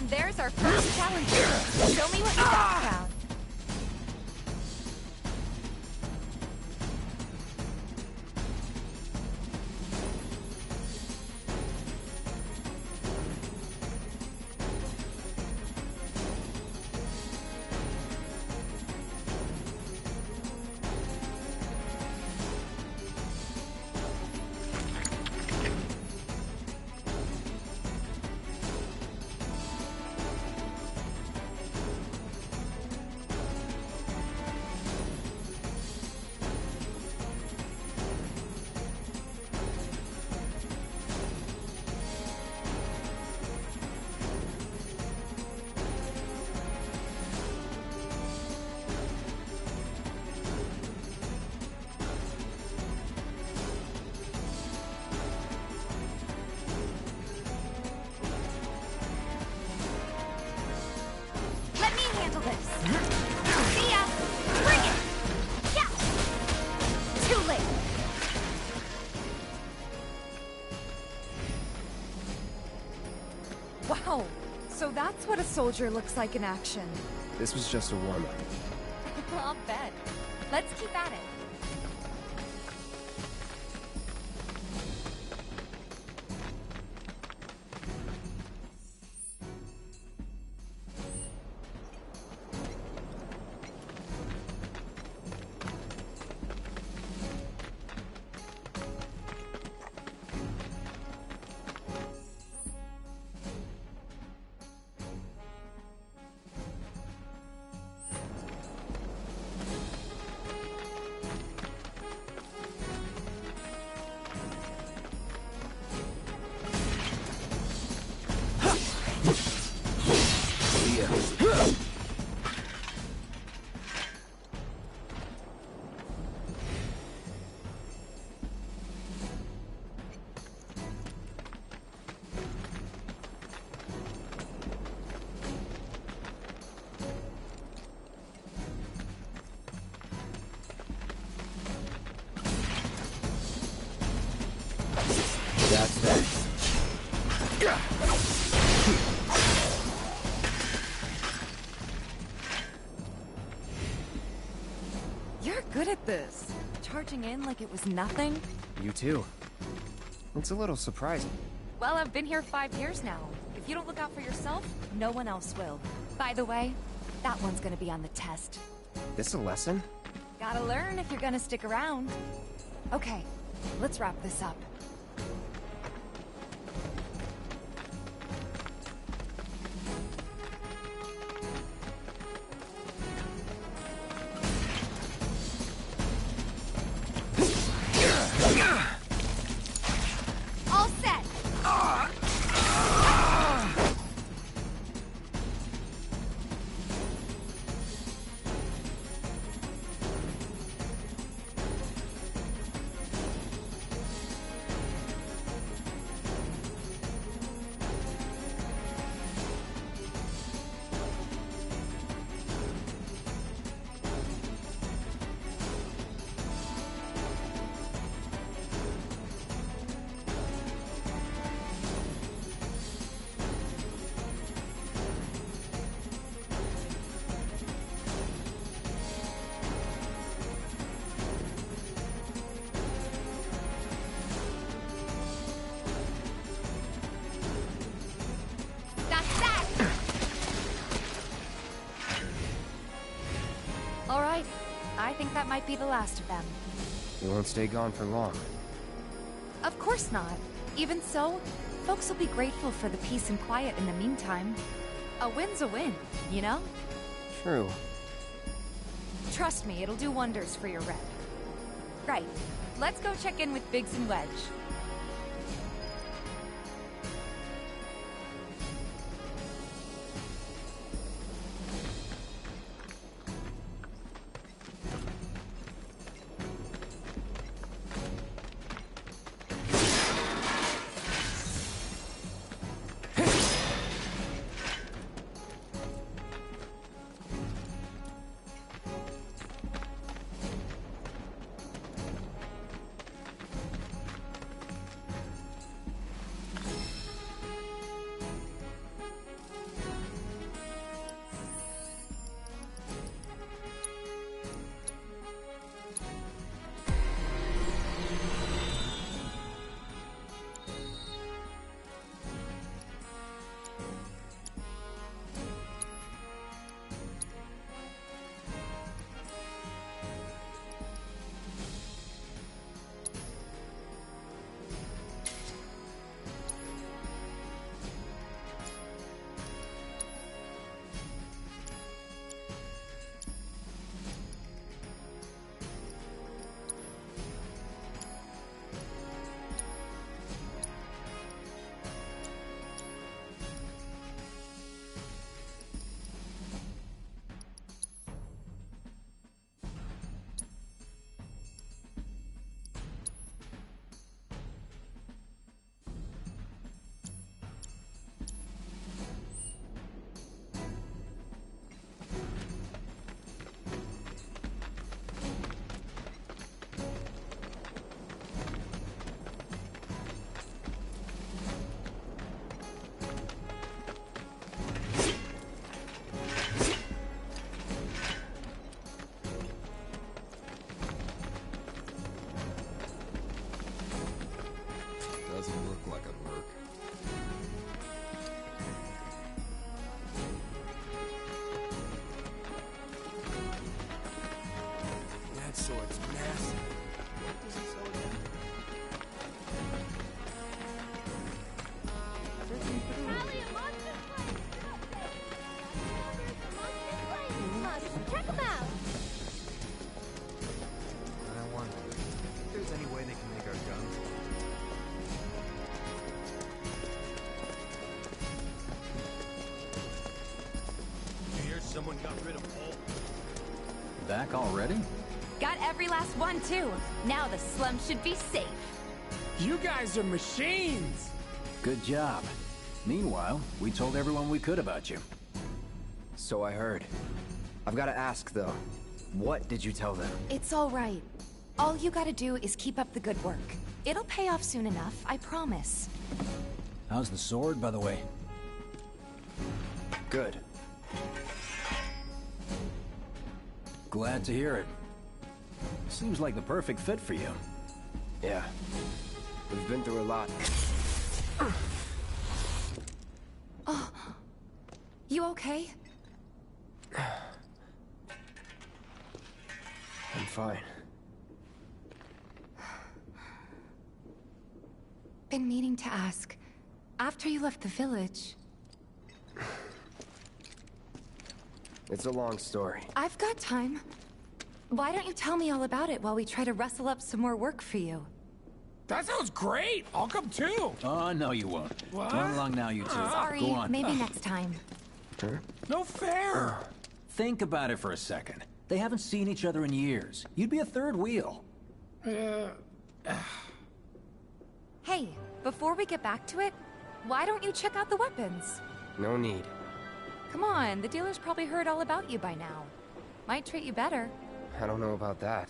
And there's our first challenger. Show me what you got, crowd. Wow, so that's what a soldier looks like in action. This was just a warm-up. I'll bet. Let's keep at it. That's that. You're good at this. Charging in like it was nothing. You too. It's a little surprising. Well, I've been here 5 years now. If you don't look out for yourself, no one else will. By the way, that one's gonna be on the test. This a lesson? Gotta learn if you're gonna stick around. Okay, let's wrap this up. All set! Alright, I think that might be the last of them. We won't stay gone for long. Of course not. Even so, folks will be grateful for the peace and quiet in the meantime. A win's a win, you know? True. Trust me, it'll do wonders for your rep. Right, let's go check in with Biggs and Wedge. someone got rid of all? Back already? Got every last one, too. Now the slum should be safe. You guys are machines! Good job. Meanwhile, we told everyone we could about you. So I heard. I've got to ask, though. What did you tell them? It's all right. All you gotta do is keep up the good work. It'll pay off soon enough, I promise. How's the sword, by the way? Good. Glad to hear it. Seems like the perfect fit for you. Yeah. We've been through a lot. Oh. You okay? I'm fine. Been meaning to ask. After you left the village... It's a long story. I've got time. Why don't you tell me all about it while we try to rustle up some more work for you? That sounds great! I'll come too! Oh, no you won't. What? Run along now, you two. Sorry, Go on. maybe next time. Huh? No fair! Think about it for a second. They haven't seen each other in years. You'd be a third wheel. Hey, before we get back to it, why don't you check out the weapons? No need. Come on, the dealer's probably heard all about you by now. Might treat you better. I don't know about that.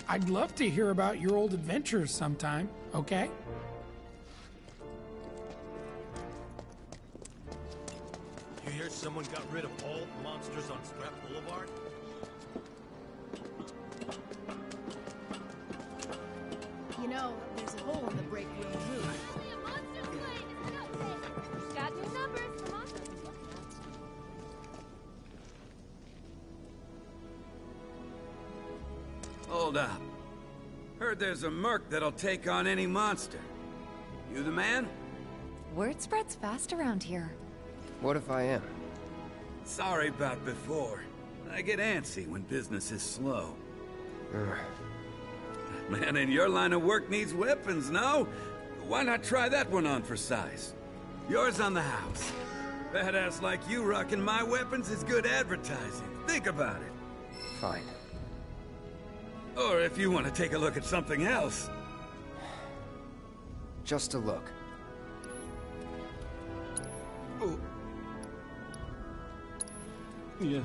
I'd love to hear about your old adventures sometime, okay? You hear someone got rid of all monsters on Scrap Boulevard? You know, there's a hole in the break room roof. Got new numbers for monsters. Hold up. Heard there's a merc that'll take on any monster. You the man? Word spreads fast around here. What if I am? Sorry about before. I get antsy when business is slow. Man in your line of work needs weapons, no? Why not try that one on for size? Yours on the house. Badass like you rocking my weapons is good advertising. Think about it. Fine. Or if you want to take a look at something else. Just a look. Oh. Yeah.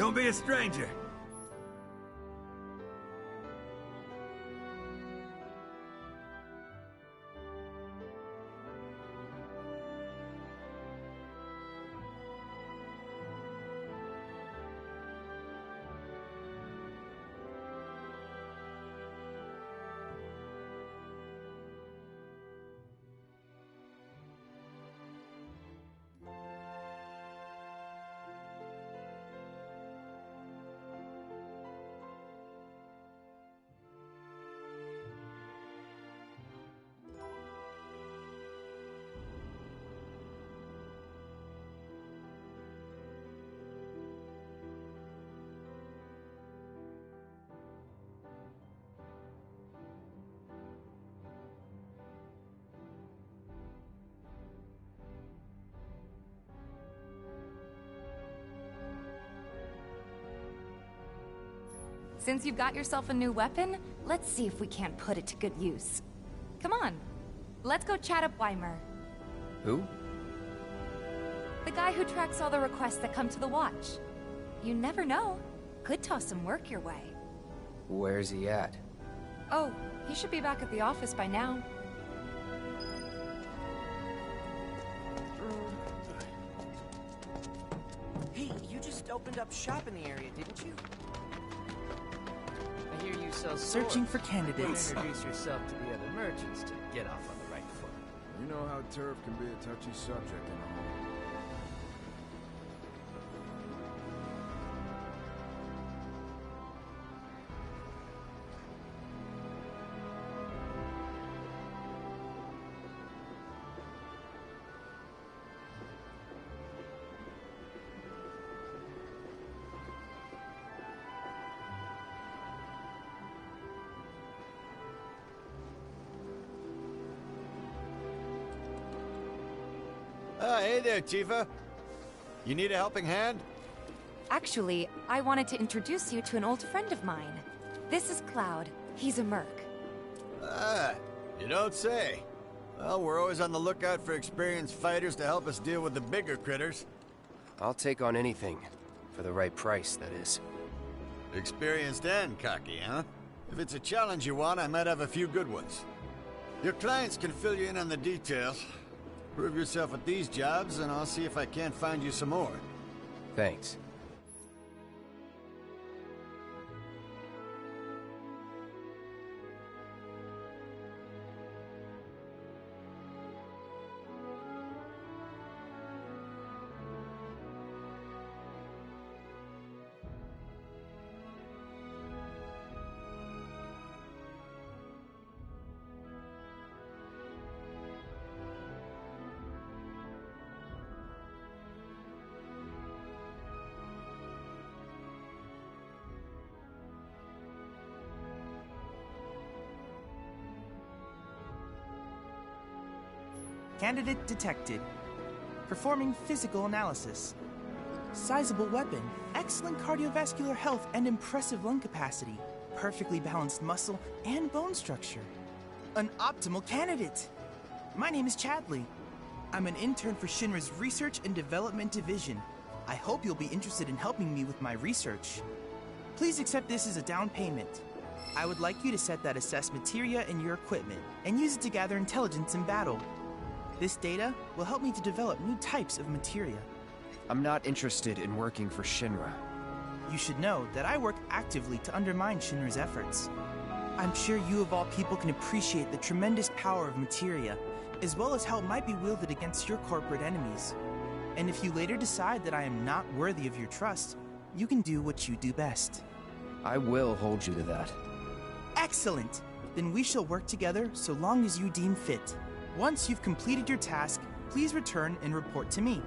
Don't be a stranger. Since you've got yourself a new weapon, let's see if we can't put it to good use. Come on, let's go chat up Weimer. Who? The guy who tracks all the requests that come to the Watch. You never know. Could toss some work your way. Where's he at? Oh, he should be back at the office by now. Hey, you just opened up shop in the area, didn't you? I hear you sell Searching swords. for candidates. Introduce yourself to the other merchants to get off on the right foot. You know how turf can be a touchy subject in a home. Hey there, Tifa. You need a helping hand? Actually, I wanted to introduce you to an old friend of mine. This is Cloud. He's a merc. Ah, you don't say. Well, we're always on the lookout for experienced fighters to help us deal with the bigger critters. I'll take on anything. For the right price, that is. Experienced and cocky, huh? If it's a challenge you want, I might have a few good ones. Your clients can fill you in on the details. Prove yourself at these jobs, and I'll see if I can't find you some more. Thanks. Candidate detected. Performing physical analysis. Sizable weapon, excellent cardiovascular health and impressive lung capacity, perfectly balanced muscle and bone structure. An optimal candidate! My name is Chadley. I'm an intern for Shinra's Research and Development Division. I hope you'll be interested in helping me with my research. Please accept this as a down payment. I would like you to set that assess materia in your equipment and use it to gather intelligence in battle. This data will help me to develop new types of materia. I'm not interested in working for Shinra. You should know that I work actively to undermine Shinra's efforts. I'm sure you of all people can appreciate the tremendous power of materia, as well as how it might be wielded against your corporate enemies. And if you later decide that I am not worthy of your trust, you can do what you do best. I will hold you to that. Excellent! Then we shall work together so long as you deem fit. Once you've completed your task, please return and report to me.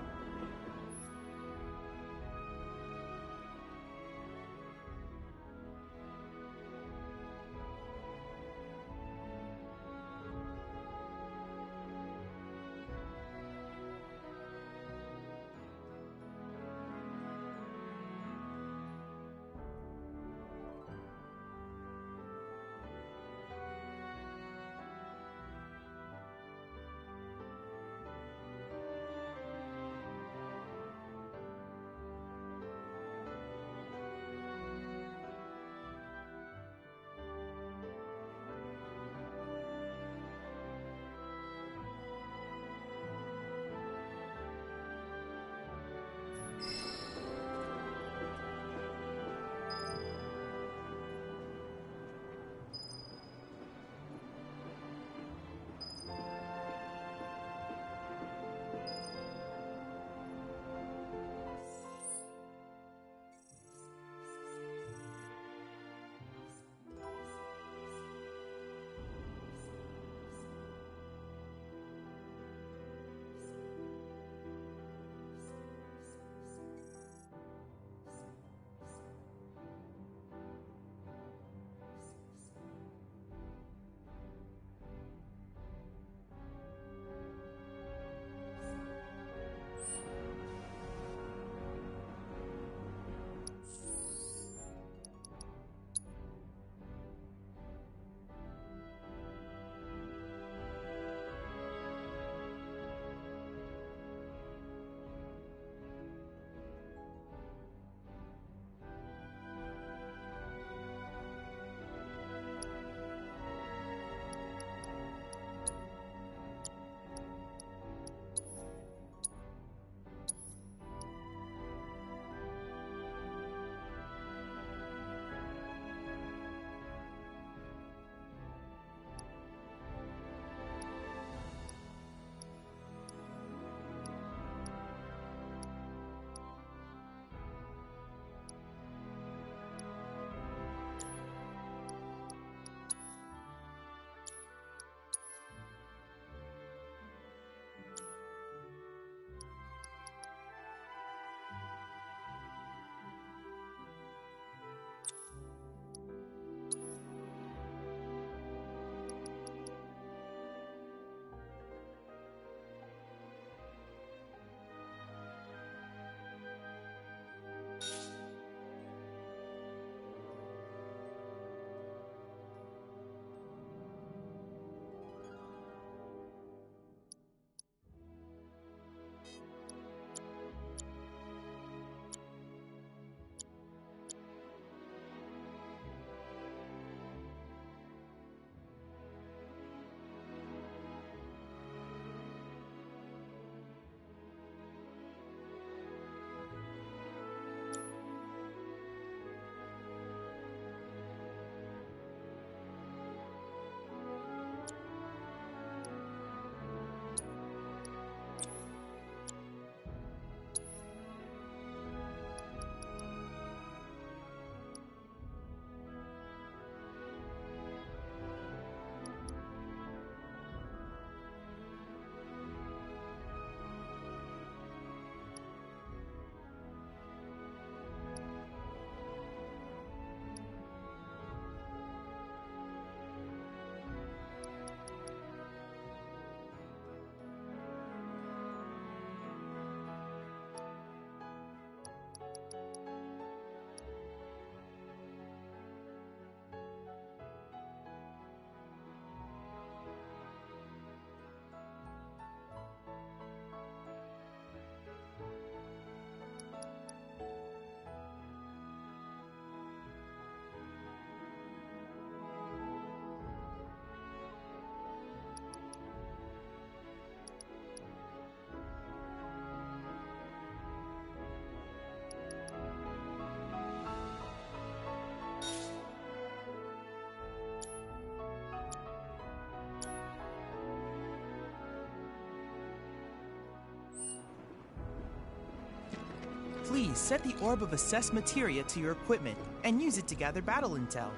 Please set the Orb of Assessed Materia to your equipment and use it to gather battle intel.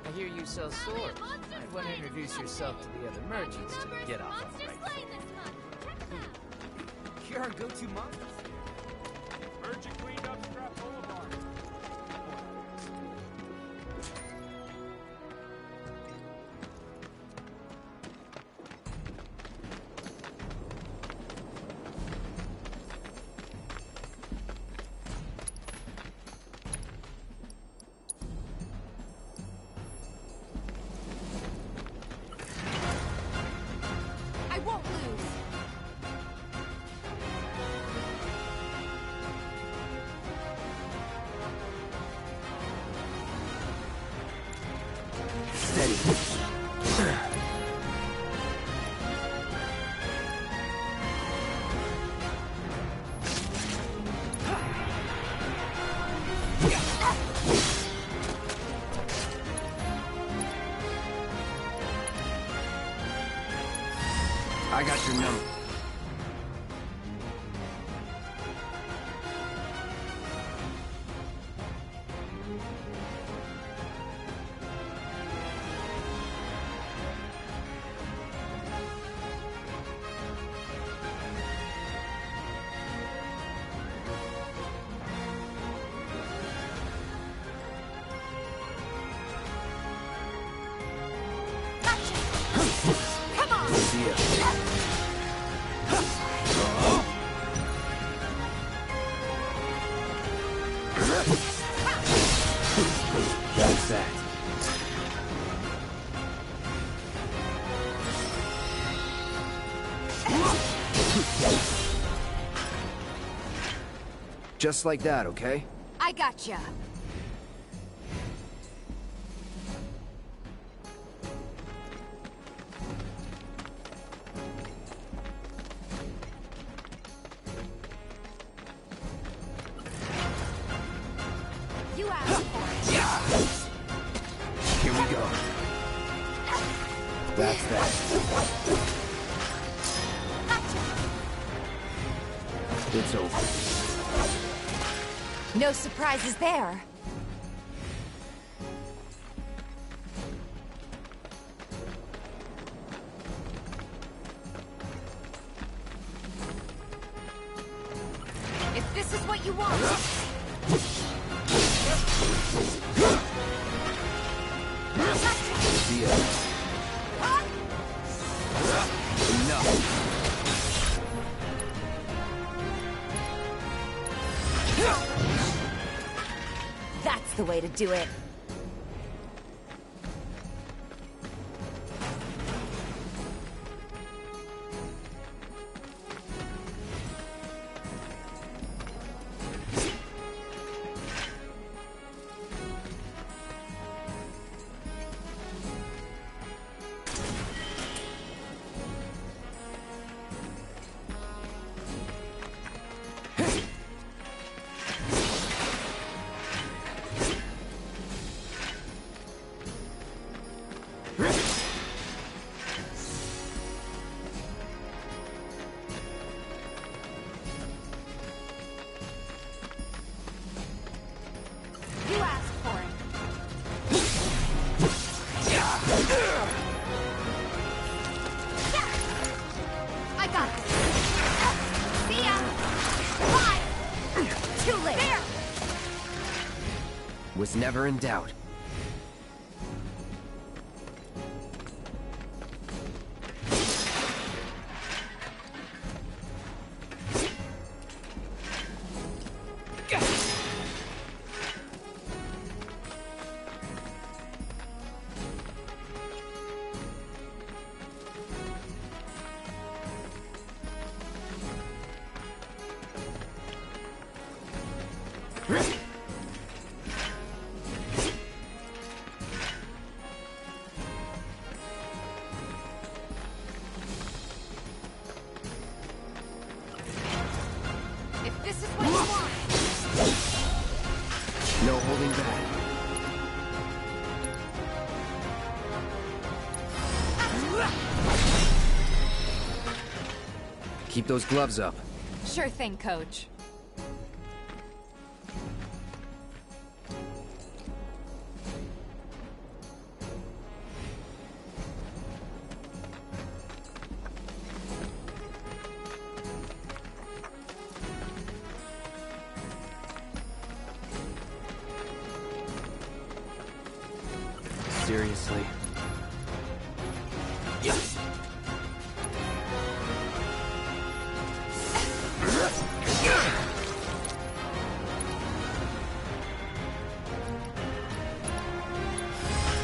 I hear you sell swords. Might want to introduce yourself to the other merchants to get off on the right foot. You're our go-to monster. Merchant cleaned up Scrap Boulevard. I won't lose. Steady. I got your number. Come on! See ya. That's that. Just like that, okay? I gotcha. You asked for it. Here we go. That's that. It's over. No surprises there. If this is what you want. See ya. Enough. That's the way to do it. You asked for it. I got this. See ya. Bye. Too late. There. Was never in doubt. holding back. Keep those gloves up. Sure thing, Coach. Seriously. Yes.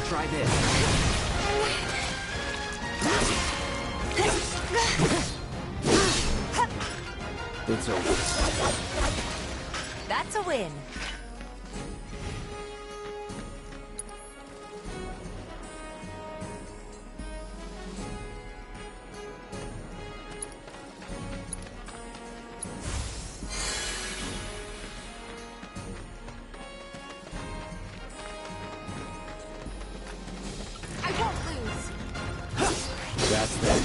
Try this. It's over. That's a win. That's that.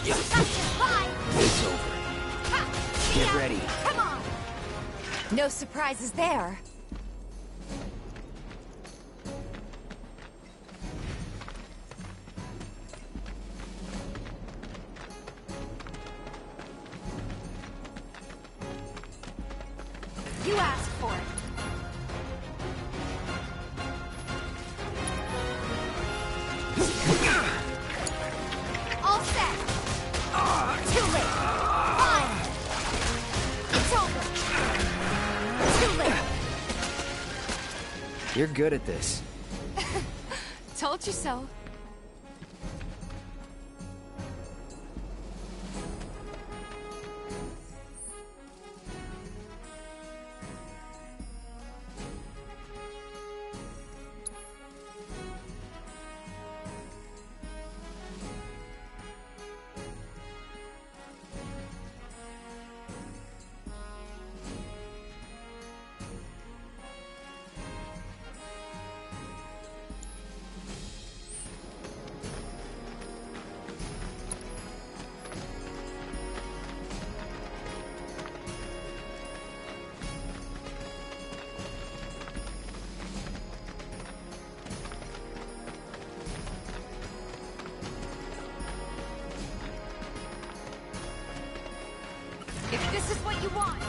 It's over. Get ready. Come on. No surprises there. You asked for it. All set. Too late. Fine. It's over. Too late. You're good at this. Told you so. If this is what you want.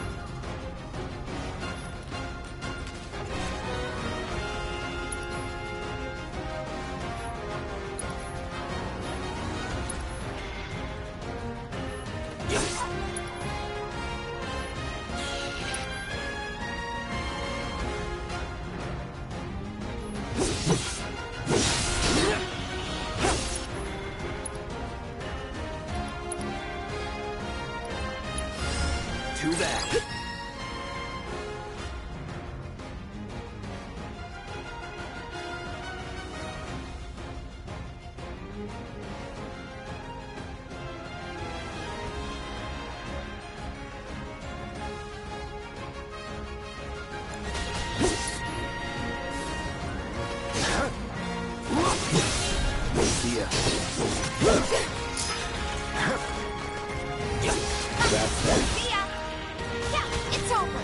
To that. See ya. That's that. See ya. Yeah, it's over.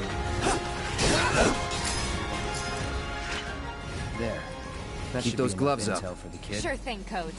There. That Keep should those be gloves enough up. intel for the kid. Sure thing, Coach.